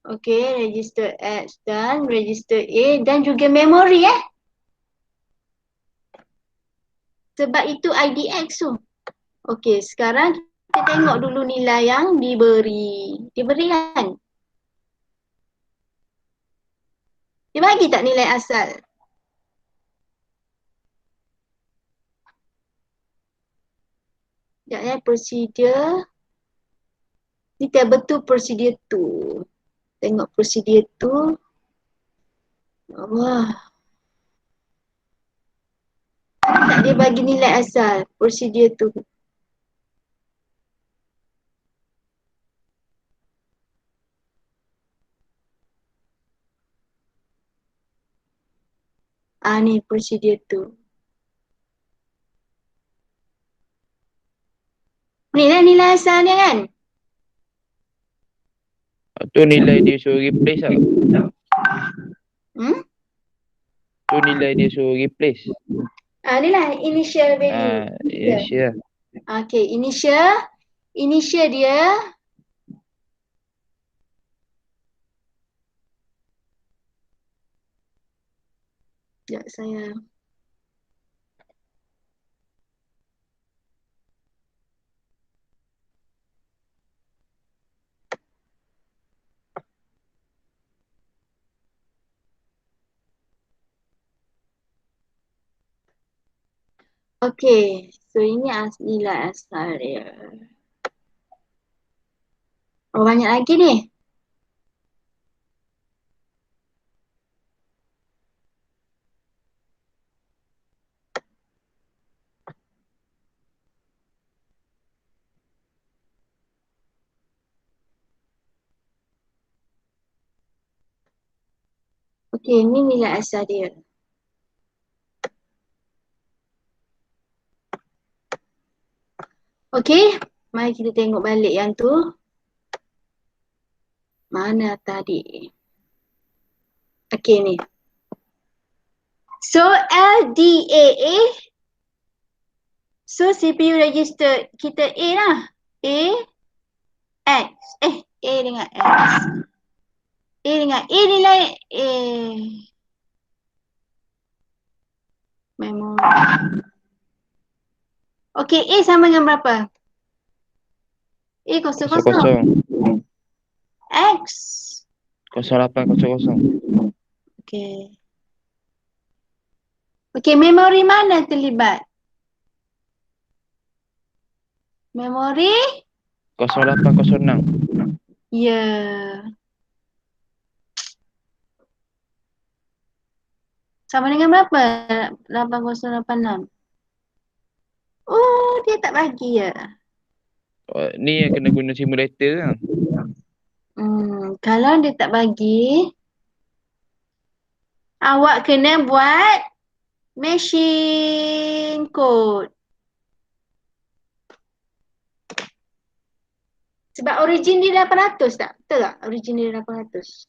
Okay, register X dan register A dan juga memori sebab itu IDX tu. Okay, sekarang kita tengok dulu nilai yang diberi. Diberi kan? Dia bagi tak nilai asal? Sekejap procedure. Ni table tu procedure tu. Tengok procedure tu. Wah. Tak dia bagi nilai asal procedure tu. Ni procedure tu. Ni lah nilai asal dia kan? Tu nilai dia suruh replace lah. Tu nilai dia suruh replace. Ni lah initial value. Initial. Okay, initial. Initial dia. Sekejap saya. Okay, so ini nilai asal dia. Oh, banyak lagi ni. Okay, ini nilai asal dia. Okay, mari kita tengok balik yang tu. Mana tadi? Okay ni. So LDAA. So CPU register kita A lah. A, X. A dengan X. A dengan A nilai A. Memori. Okay, A sama dengan berapa? A 00. X 0800. Okay. Okay, memori mana terlibat? Memori? 0806. Ya. Sama dengan berapa? 8086. Oh, dia tak bagi ya. Ni yang kena guna simulator kan? Kalau dia tak bagi, awak kena buat machine code. Sebab origin dia 800 tak? Betul tak? Origin dia 800.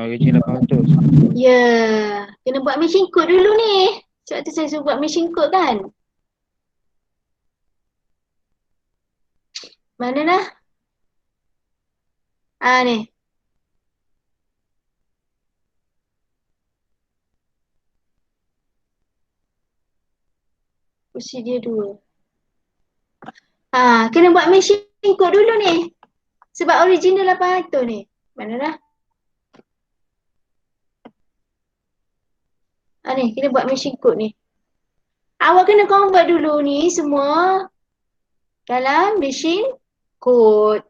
Origin 800. Ya, kena buat machine code dulu ni. Sebab tu saya suruh buat machine code kan. Mana dah? Ni. Prosedur 2. Kena buat machine code dulu ni. Sebab origin dia 800 ni. Mana dah? Ni, kena buat machine code ni. Awak kena convert dulu ni semua dalam machine code.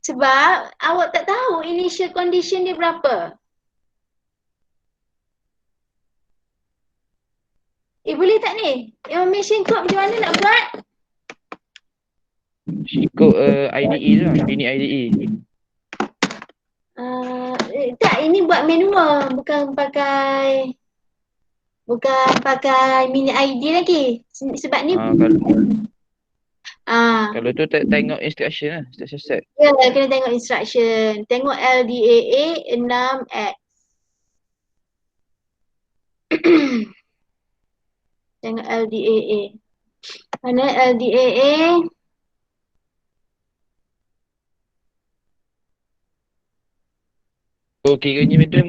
Sebab awak tak tahu initial condition dia berapa. Boleh tak ni? Yang machine code macam mana nak buat? Machine code IDE tu lah. Ini IDE. Tak, ini buat manual. Bukan pakai mini ID lagi. Sebab ni kalau tu tengok instruction lah. Instruction set. Ya, kena tengok instruction. Tengok LDAA 6X. Tengok LDAA. Mana LDAA? Oh, kiranya madam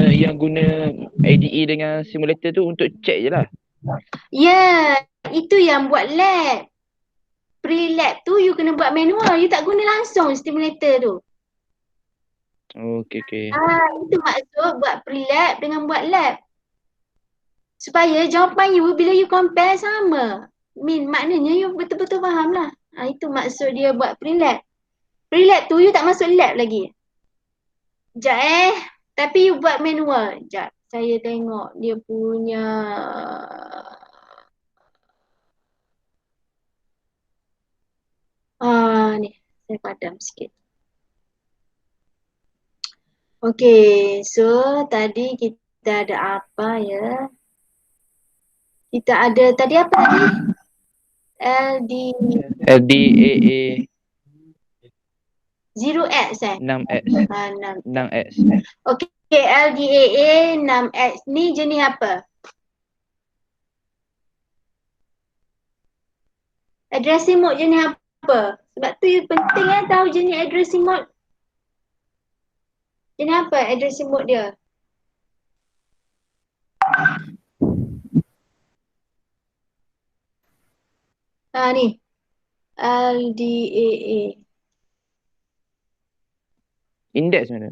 yang guna IDE dengan simulator tu untuk check je lah. Ya, itu yang buat lab. Pre-lab tu you kena buat manual. You tak guna langsung stimulator tu. Oh, okey. Itu maksud buat pre-lab dengan buat lab. Supaya jawapan you bila you compare sama. Maknanya you betul-betul faham lah. Itu maksud dia buat pre-lab. Pre-lab tu you tak masuk lab lagi. Sekejap tapi you buat manual. Sekejap. Saya tengok dia punya. Ni. Saya padam sikit. Okay. So, tadi kita ada apa ya? Kita ada tadi apa tadi? LDAA 0x 6X. 6X. Okay, LDAA 6X ni jenis apa? Addressing mode jenis apa? Sebab tu penting tahu jenis addressing mode. Jenis apa addressing mode dia? Ni. LDAA. Index mana?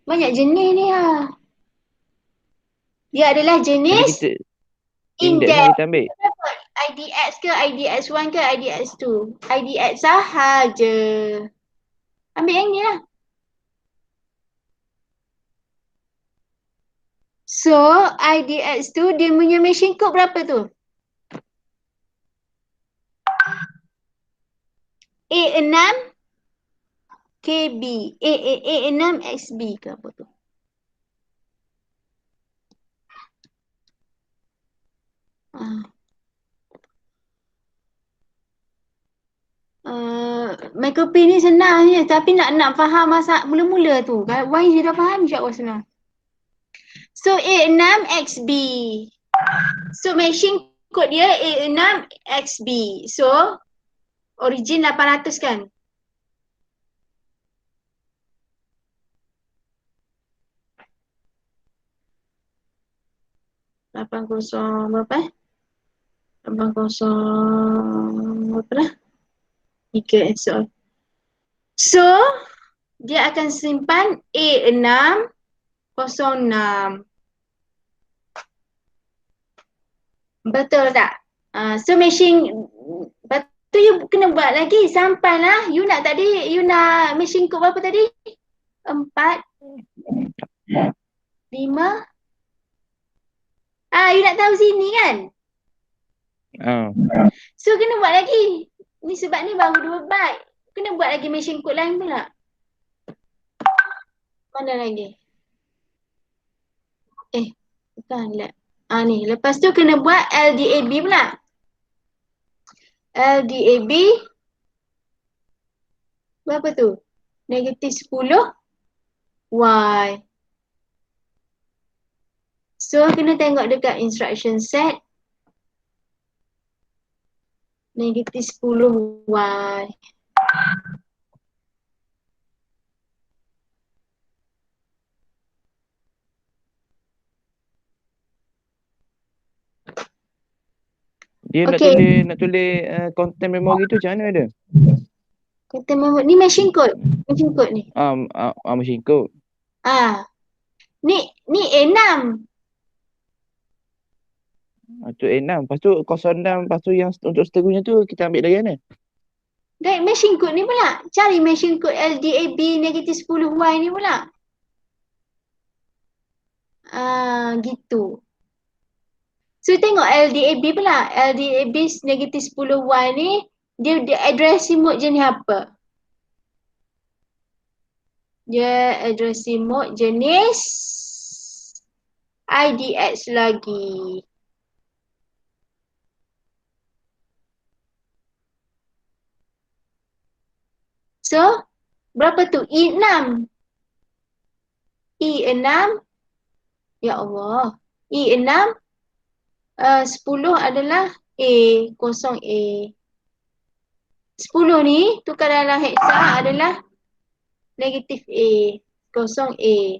Banyak jenis ni lah. Dia adalah Jadi jenis kita index yang kita ambil. IDX ke, IDX1 ke, IDX2. IDX sahaja. Ambil yang ni lah. So, IDX2 dia punya machine code berapa tu? A6 KB. A6 XB ke apa tu? MicroP ni senang je tapi nak faham masa mula-mula tu. Why you dah faham insya-Allah senang. So A6 XB. So machine code dia A6 XB. So origin 800 kan? berapa? 80 berapa dah? 3 esok. So, dia akan simpan A606. Betul tak? So, machine, betul you kena buat lagi sampailah. You nak machine code berapa tadi? 4, 5. You nak tahu sini kan? So, kena buat lagi. Ni sebab ni baru 2 byte. Kena buat lagi machine code lain pula. Mana lagi? Bukan lab. Ni. Lepas tu kena buat LDAB pula. LDAB. Berapa tu? -10 Y. So, kena tengok dekat instruction set. -10 Y. Dia Okay. nak tulis content memori tu macam mana ada? Content memori ni machine code. Machine code ni. Machine code. Ni A6. Tu A6. Lepas tu 06, lepas tu yang untuk seterusnya tu kita ambil dari mana? Dari machine code ni pula. Cari machine code LDAB -10Y ni pula. Gitu. So tengok LDAB pula. LDAB -10Y ni dia addressing mode jenis apa? Dia addressing mode jenis IDX lagi. So, berapa tu? E6. E6 Ya Allah. E6 10 adalah A, kosong A. 10 ni tukar dalam heksa adalah negatif A, kosong A.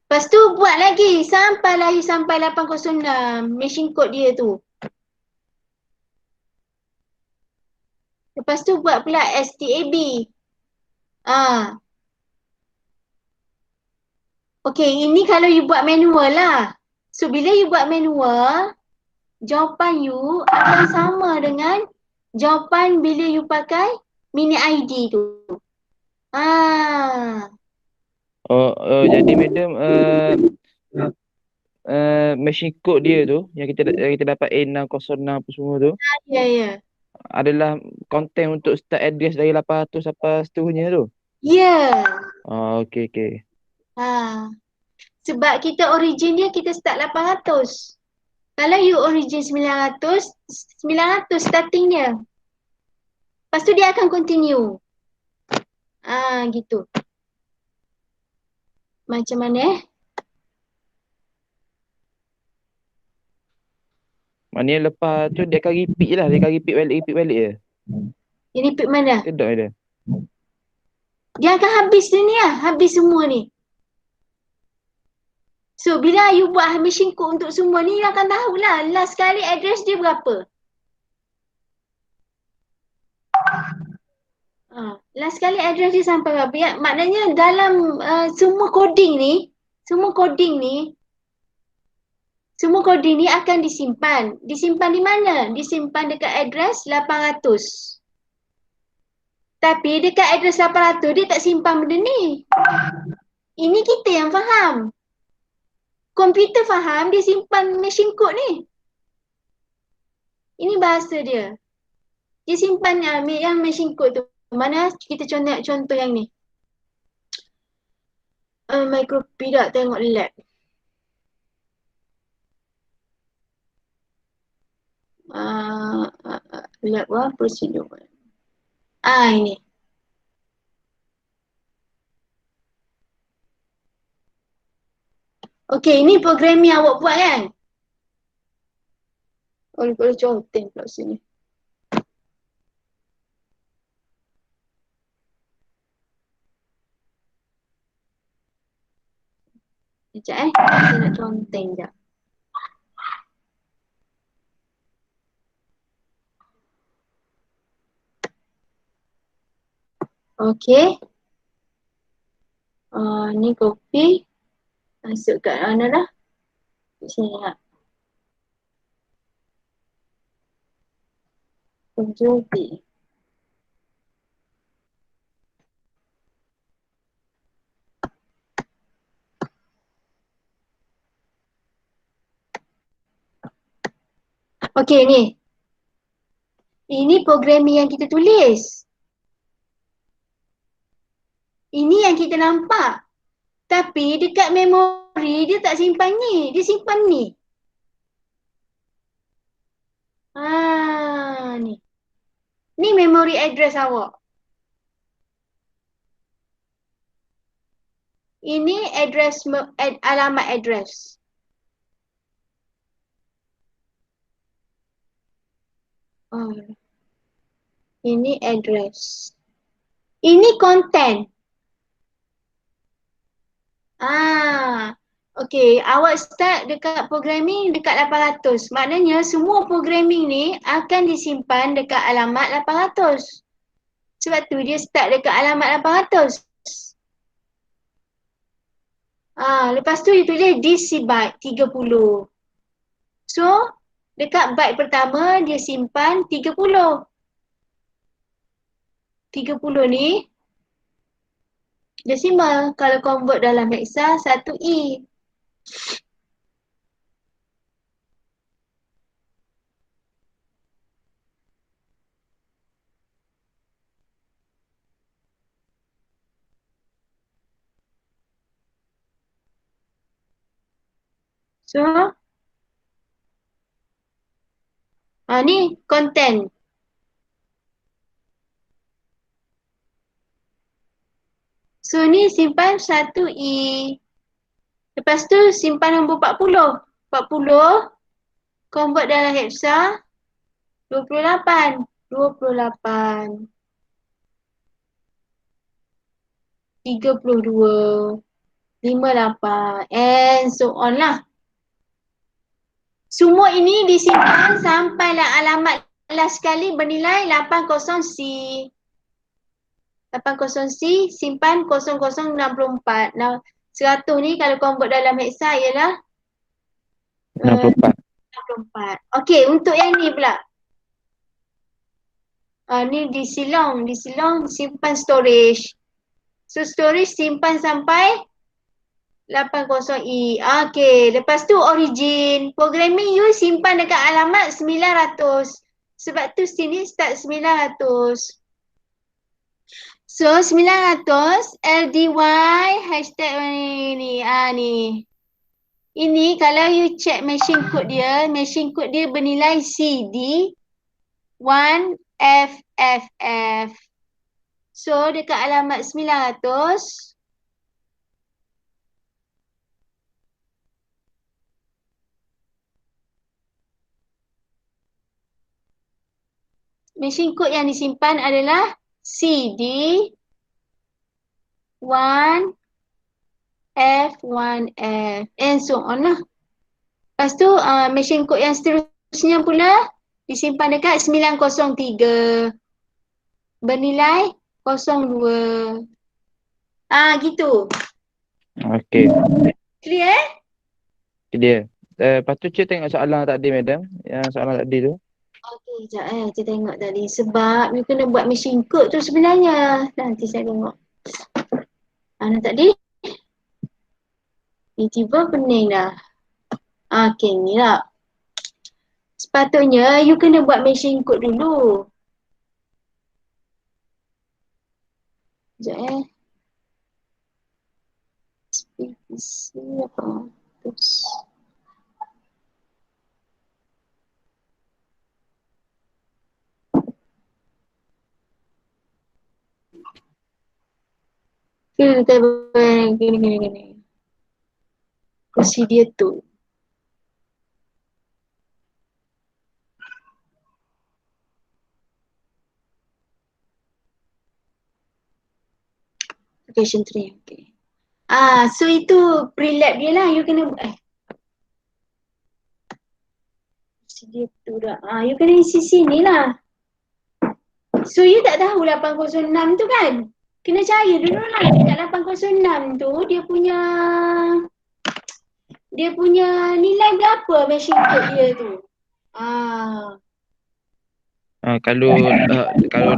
Lepas tu buat lagi sampai 806 machine code dia tu. Lepas tu buat pula STAB. Okay, ini kalau you buat manual lah. So bila you buat manual, jawapan you akan sama dengan jawapan bila you pakai mini ID tu. Jadi madam machine code dia tu yang kita dapat A606 apa semua tu Ya. adalah konten untuk start address dari 800 sampai seterusnya tu. Ya. Okey. Sebab kita origin dia kita start 800. Kalau you origin 900 starting dia. Lepas tu dia akan continue. Gitu. Macam mana Maknanya lepas tu dia akan repeat je lah. Dia akan repeat balik je. Dia repeat mana? Ke tak ada? Dia akan habis dia ni lah. Habis semua ni. So bila you buat machine code untuk semua ni, you akan tahulah last kali address dia berapa. Last kali address dia sampai berapa. Ya, maknanya dalam semua coding ni akan disimpan. Disimpan di mana? Disimpan dekat address 800. Tapi dekat address 800 dia tak simpan benda ni. Ini kita yang faham. Komputer faham dia simpan machine code ni. Ini bahasa dia. Dia simpan yang machine code tu. Mana kita contoh yang ni. Micropedia tengok lab. Lab prosedur. Ini. Okey, ini program yang awak buat kan? Boleh contoh pula sini. Sekejap saya nak contoh sekejap. Okey. Ni copy. Masuk kat mana dah? Sini lah. Control V. Okey ni. Ini programming yang kita tulis. Ini yang kita nampak. Tapi dekat memori dia tak simpan ni. Dia simpan ni. Ni. Ni memory address awak. Ini address alamat address. Ini address. Ini content. Okey, awak start dekat programming dekat 800. Maknanya semua programming ni akan disimpan dekat alamat 800. Sebab tu dia start dekat alamat 800. Lepas tu dia tulis DC byte 30. So, dekat byte pertama dia simpan 30. 30 ni desimal. Kalau convert dalam hexa 1E. So, ni content. So, ni simpan 1E. Lepas tu simpan nombor 40. 40 convert dalam heksa 28. 28. 32. 58. And so on lah. Semua ini disimpan sampailah alamat last sekali bernilai 80C. 80C simpan 0064. Nah, 100 ni kalau convert dalam heksa ialah 64. 64. Okey, untuk yang ni pula. Ni disilong simpan storage. So storage simpan sampai 80E. Okey, lepas tu origin. Programming you simpan dekat alamat 900. Sebab tu sini start 900. So 900 LDY hashtag ni. Ni. Ini kalau you check machine code dia bernilai CD 1FFF. So dekat alamat 900 machine code yang disimpan adalah CD 1F1F and so on lah. Lepas tu machine code yang seterusnya pula disimpan dekat 903 bernilai 02. Gitu. Okey. Clear? Dia. Lepas tu Cik tengok soalan tadi madam. Yang soalan tadi tu. Okey, sekejap Saya tengok tadi. Sebab you kena buat machine code tu sebenarnya. Nanti saya tengok. Mana tadi? Tiba-tiba pening dah. Okey, ni lah. Sepatutnya you kena buat machine code dulu. Sekejap SPPC apa? Terus. Kita gini. Prosedur tu. Application 3, okay. So itu pre-lab dia lah, you kena prosedur tu dah. You kena isi sini lah. So you tak tahu 806 tu kan? Kena cari dulu lah dekat 806 tu dia punya nilai berapa machine code dia tu. Kalau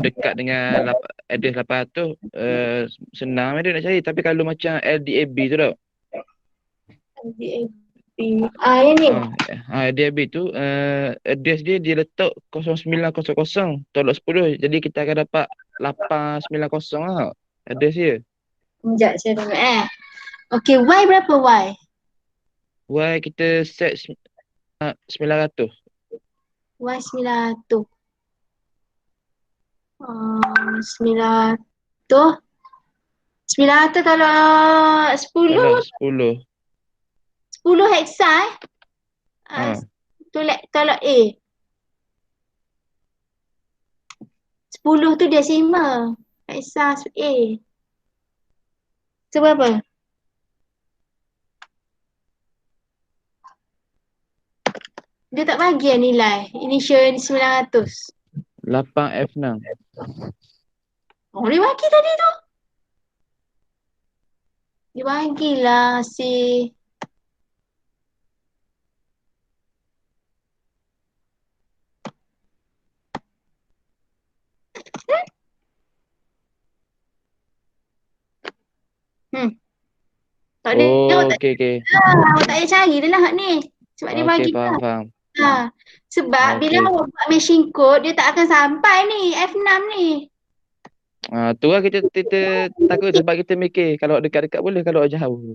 dekat dengan address 800 senang dia nak cari, tapi kalau macam LDAB tu tau. LDAB. Yang ni. LDAB tu address dia letak 0900 tolak 10. Jadi kita akan dapat 890 lah address dia. Sekejap saya tengok Okay, Y berapa Y? Y kita set 900. Y 900. 900 kalau 10 heksa tolak A. 10 tu desimal. Heksa A. So berapa? Dia tak bagi nilai. Initial 900. 8F6. Dia bagi tadi tu. Dia bagilah si. Tak ada. Okey. Awak tak payah cari dia lah ni. Sebab dia bagi Okey, faham. Sebab bila awak buat machine code, dia tak akan sampai ni F6 ni. Tu lah kita takut sebab kita mikir kalau dekat-dekat boleh, kalau jauh.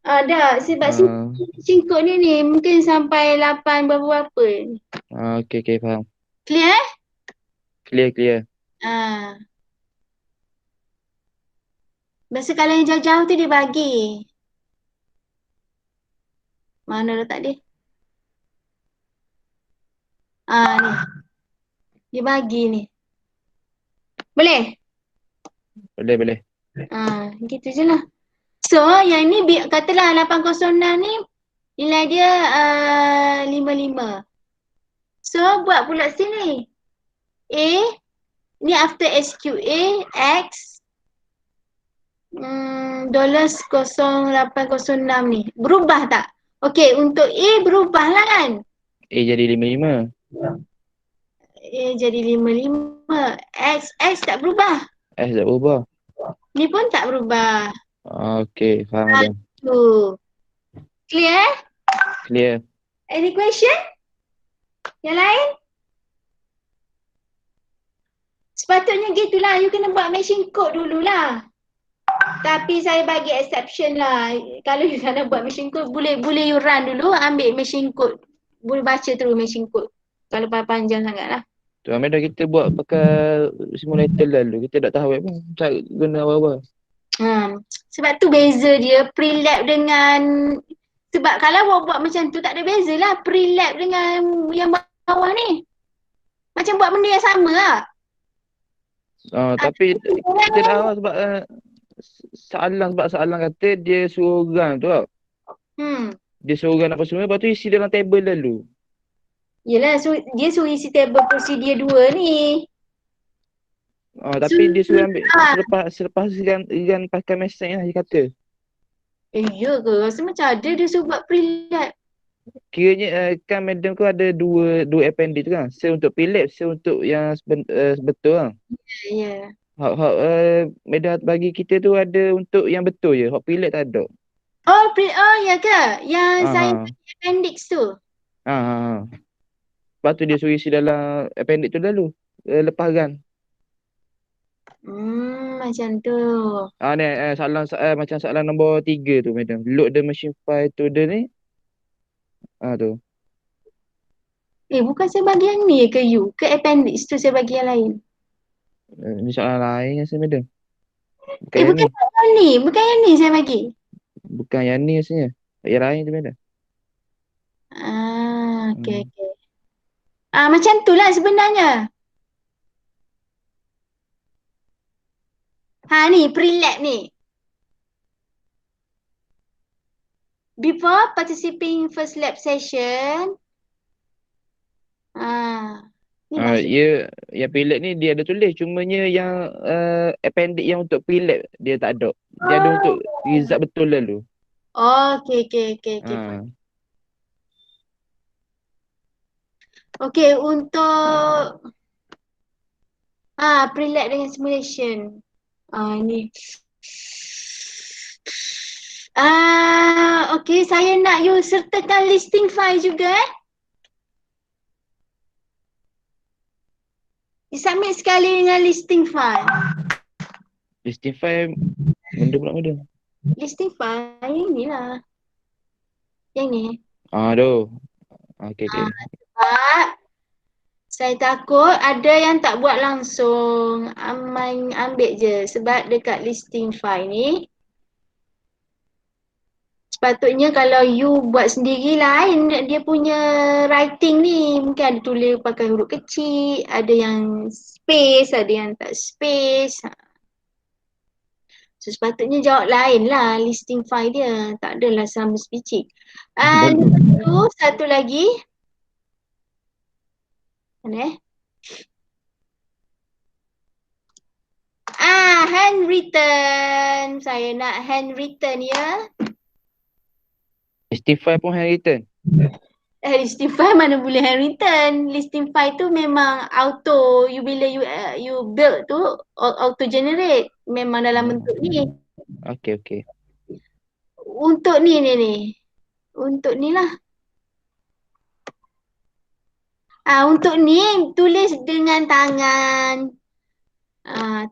Dah, sebab machine code ni mungkin sampai 8 berapa-berapa. Okey, faham. Clear? Clear. Biasa kalau yang jauh-jauh tu dia bagi. Mana letak dia? Ni. Dia bagi ni. Boleh? Boleh. Gitu je lah. So, yang ni katalah 806 ni nilai dia 55. So, buat pula sini. A, ni after SQA, X, $0806 ni. Berubah tak? Okey, untuk A berubah lah kan? A jadi 55. A jadi 55. X tak berubah. S tak berubah. Ni pun tak berubah. Okey, faham dah. Tu. Clear? Clear. Any question? Yang lain? Sepatutnya gitulah. You kena buat machine code dululah. Tapi saya bagi exception lah. Kalau you nak buat machine code, boleh you run dulu, ambil machine code. Boleh baca terus machine code. Kalau panjang sangat lah. Tu Ameda kita buat pakai simulator lalu. Kita tak tahu pun cara guna apa-apa. Sebab tu beza dia pre-lab dengan, sebab kalau buat macam tu tak ada beza lah pre-lab dengan yang bawah ni. Macam buat benda yang sama lah. Tapi kita dah sebab soalan kata dia suruh orang tu tau. Dia suruh orang apa semua, lepas tu isi dalam table lalu. Yelah, dia suruh isi table prosedur 2 ni. Tapi dia suruh ambil selepas Igan pakai mesej lah dia kata. Ya ke? Rasa macam ada dia suruh buat pre-lab. Kiranya kan madam tu ada dua appendix tu kan. Saya untuk pre-lab, saya untuk yang betul kan. Ya. Madam bagi kita tu ada untuk yang betul je. Hak pre-lab tak ada. Oh ya ke? Yang saya bagi appendix tu. Lepas tu dia suruh isi dalam appendix tu dulu. Lepas kan. Macam tu. Ni soalan macam soalan nombor 3 tu madam. Load the machine file to the ni. Tu. Bukan saya bagi yang ni ke you? Ke appendix tu saya bagi yang lain? Ni soalan lain rasa madam. Bukan yang ni. Bukan yang ni saya bagi. Bukan yang ni rasanya. Yang lain tu madam. Okay. Macam tu lah sebenarnya. Ni pre-lab ni. Before participating first lab session. Yang pre-lab ni dia ada tulis. Cumanya yang appendix yang untuk pre-lab dia tak ada. Dia ada untuk result betul lalu. Okay. Okay, untuk pre-lab dengan simulation. Ni. Okay, saya nak you sertakan listing file juga Submit sekali dengan listing file. Listing file benda pula benda. Listing file yang ni lah. Yang ni. Aduh. Okay. Sebab saya takut ada yang tak buat langsung. Ambil je. Sebab dekat listing file ni, sepatutnya kalau you buat sendiri lain dia punya writing ni. Mungkin ada tulis pakai huruf kecil, ada yang space, ada yang tak space. So sepatutnya jawab lain lah listing file dia. Tak adalah sama sebiji. Satu lagi. Mana handwritten. Saya nak handwritten ya. Listing file pun handwritten. Listing file mana boleh handwritten. Listing file tu memang auto. Bila you build tu auto generate. Memang dalam bentuk ni. Okay. Untuk ni. Untuk ni lah. Untuk ni tulis dengan tangan.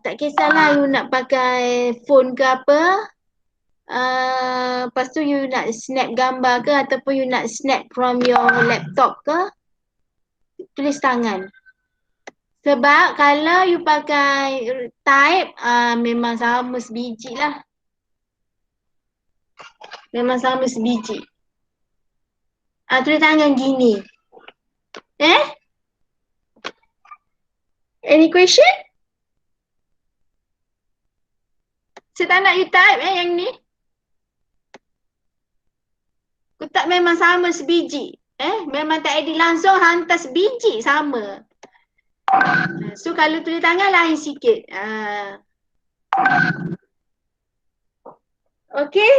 Tak kisahlah you nak pakai phone ke apa. Lepas tu you nak snap gambar ke ataupun you nak snap from your laptop ke. Tulis tangan. Sebab kalau you pakai type, memang sama sebiji lah. Memang sama sebiji. Tulis tangan gini. Any question? Saya tak nak you type yang ni. Aku tak memang sama sebiji. Memang tak edit langsung, hantar sebiji sama. So kalau tulis tangan lain sikit. Okay,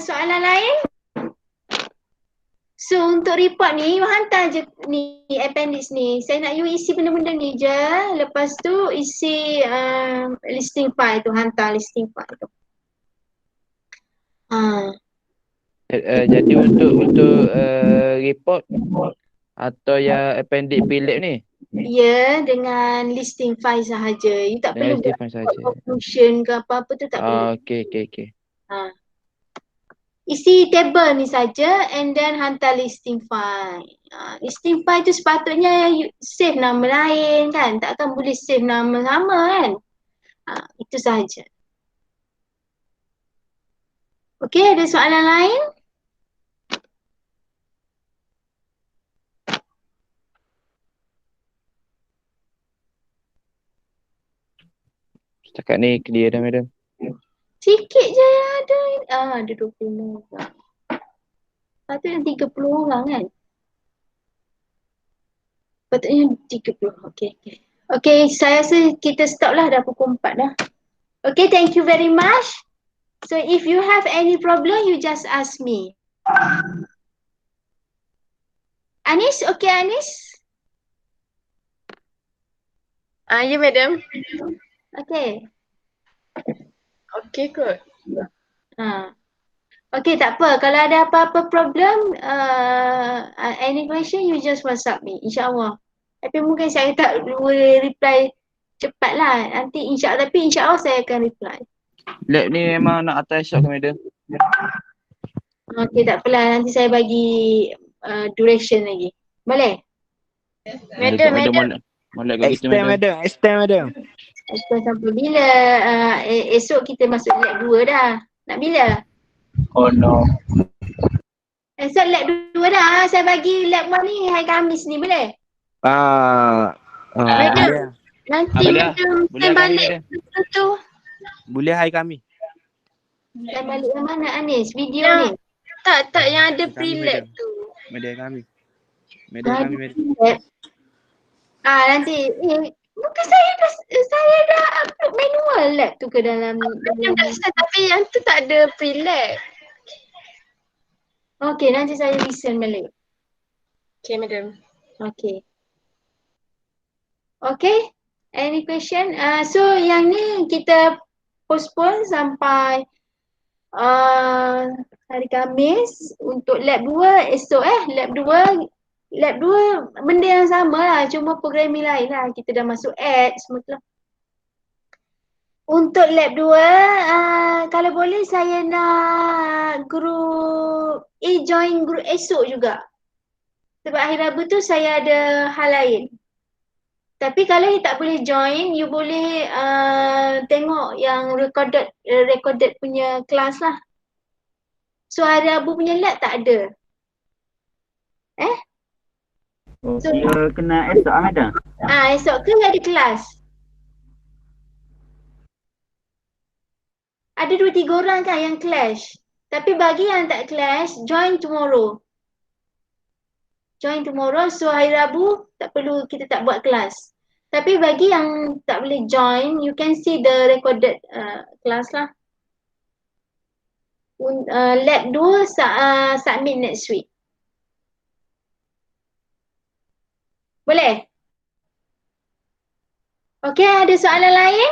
soalan lain? So untuk report ni, you hantar je ni appendix ni. Saya nak you isi benda-benda ni je. Lepas tu isi listing file tu, hantar listing file tu. Jadi untuk report atau yang appendix pre-lab ni? Ya, dengan listing file sahaja. You tak perlu Listing buat file saja. conclusion ke apa-apa tu tak perlu. Okay. Isi table ni saja and then hantar listing file. Listing file tu sepatutnya you save nama lain kan. Takkan boleh save nama sama kan. Itu sahaja. Okay, ada soalan lain? Setakat ni clear dah, madam. Sikit je yang ada. Ada 20 orang. Patutnya 30 orang kan? Patutnya 30. Okay, saya rasa kita stop lah, dah pukul 4 dah. Okay, thank you very much. So if you have any problem, you just ask me. Anis, okay Anis? Ya, madam. Okay. Okay kot. Okay, tak apa. Kalau ada apa-apa problem, any question, you just WhatsApp me. InsyaAllah. Tapi mungkin saya tak boleh reply cepat lah. Nanti tapi insyaAllah saya akan reply. Lab ni memang nak atas esok ke, madam? Okay, tak apalah. Nanti saya bagi duration lagi. Boleh? Madam. Molek kat kita, madam. Extend, madam. Sampai bila? Esok kita masuk lab 2 dah. Nak bila? Oh no. Esok lab 2 dah. Saya bagi lab 1 ni hari Khamis ni. Boleh? Madam. Nanti Boleh madam balik tu. Boleh hari kami. Saya balik yang mana Anis? Video Ya. ni? Tak yang ada Kami, pre-lab madam. tu. Media kami. Madam. Nanti bukan saya dah upload manual lab tu ke dalam Madam dah start tapi yang tu tak ada pre-lab. Okay, nanti saya listen balik. Okay, madam. Okay, any question? So yang ni kita postpone sampai hari Khamis untuk lab 2 esok lab 2 benda yang sama lah, cuma programming lain lah. Kita dah masuk add semua tu lah. Untuk lab 2, kalau boleh saya nak group join group esok juga. Sebab hari Rabu tu saya ada hal lain. Tapi kalau you tak boleh join, you boleh tengok yang recorded punya kelas lah. So hari Rabu punya lab tak ada. So, Dia kena esok madam. esok ke ada kelas? Ada 2-3 orang kan yang clash. Tapi bagi yang tak clash, join tomorrow. So hari Rabu kita tak buat kelas. Tapi bagi yang tak boleh join, you can see the recorded class lah. Lab 2 submit next week. Boleh? Okay, ada soalan lain?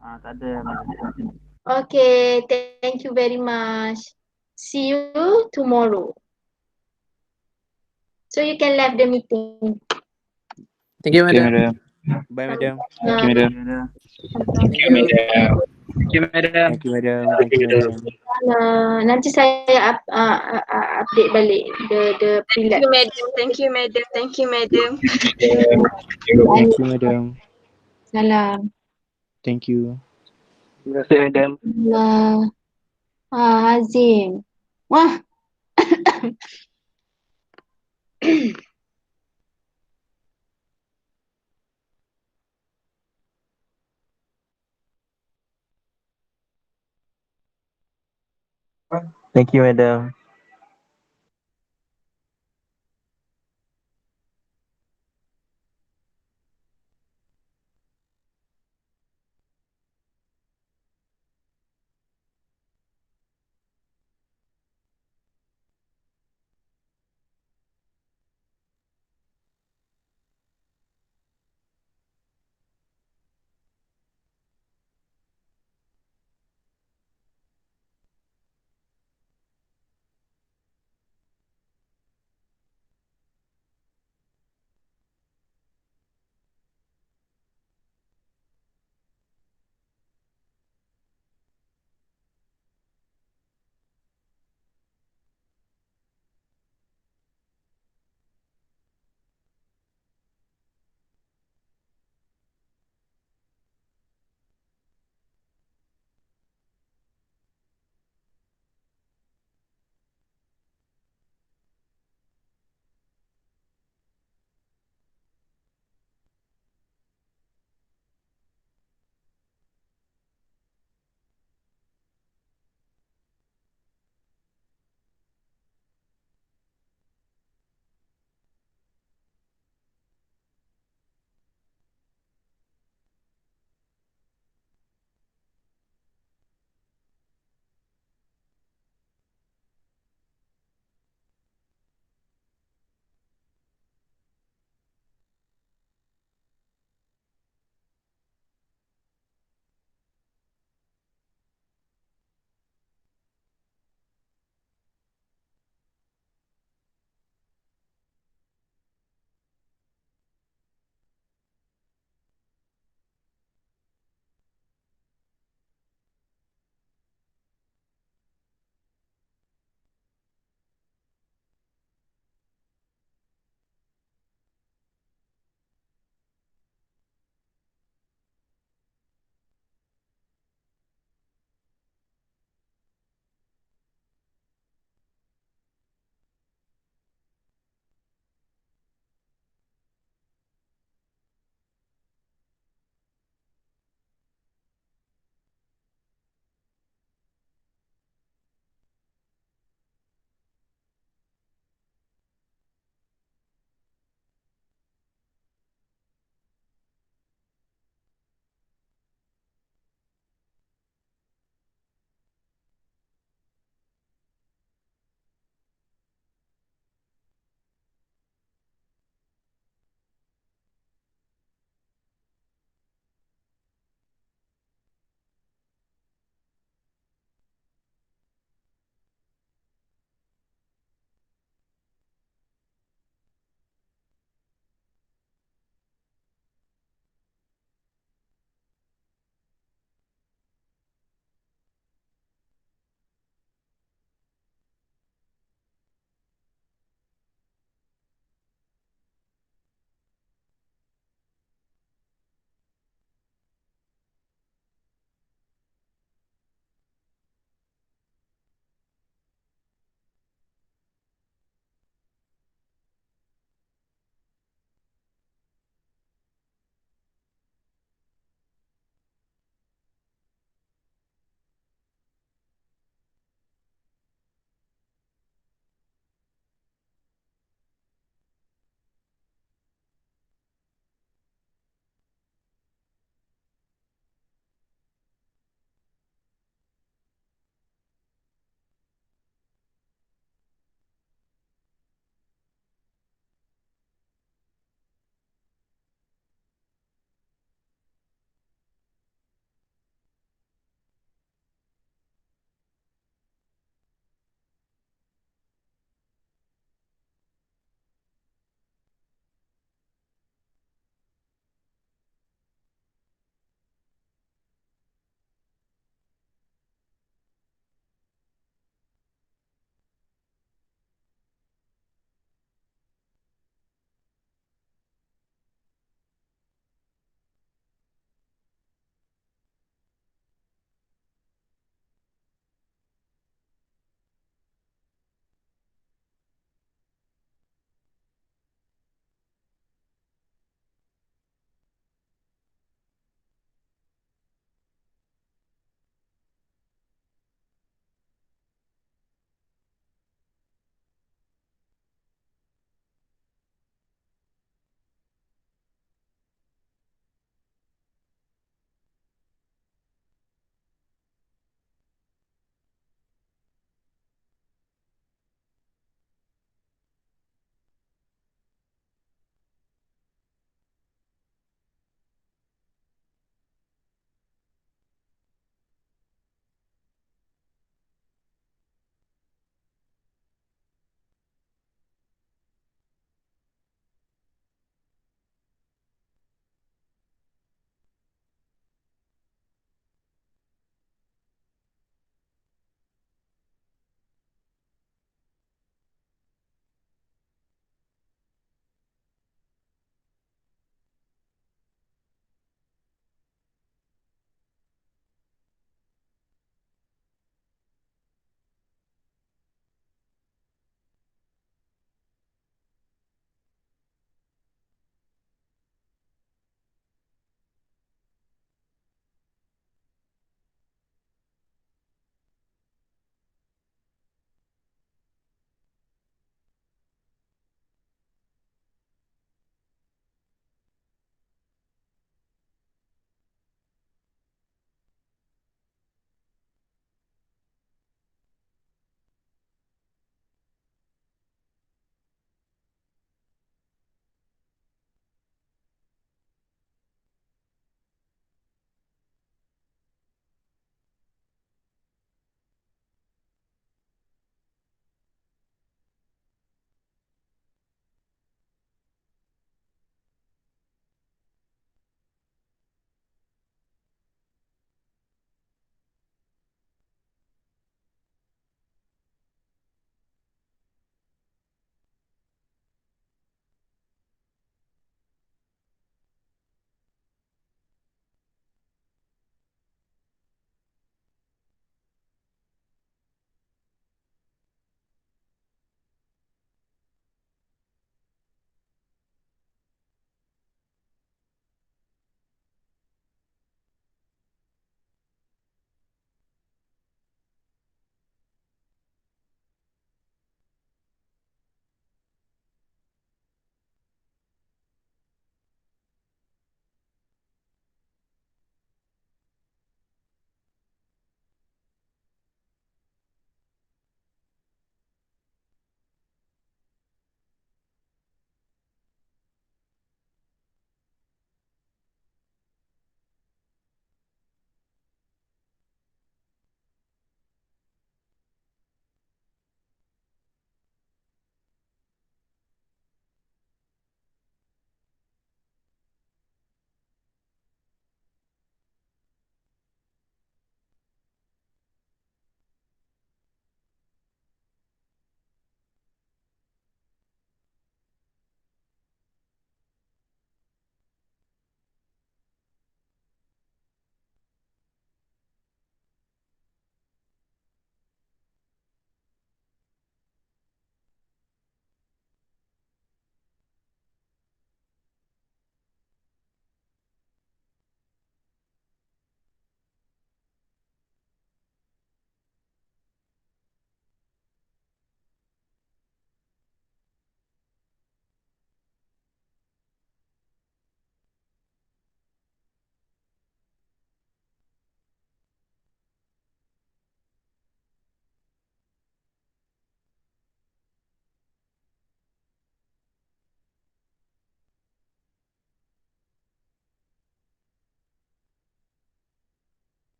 Tak ada madam. Okay, thank you very much. See you tomorrow. So you can leave the meeting. Thank you, madam. madam. Bye, madam. Thank you, madam. Thank you, madam. Nanti saya update balik the pre-lab. Thank you, madam. Thank you, madam. Salam. Thank you. Terima kasih, madam. Hazim. Wah. Thank you, madam.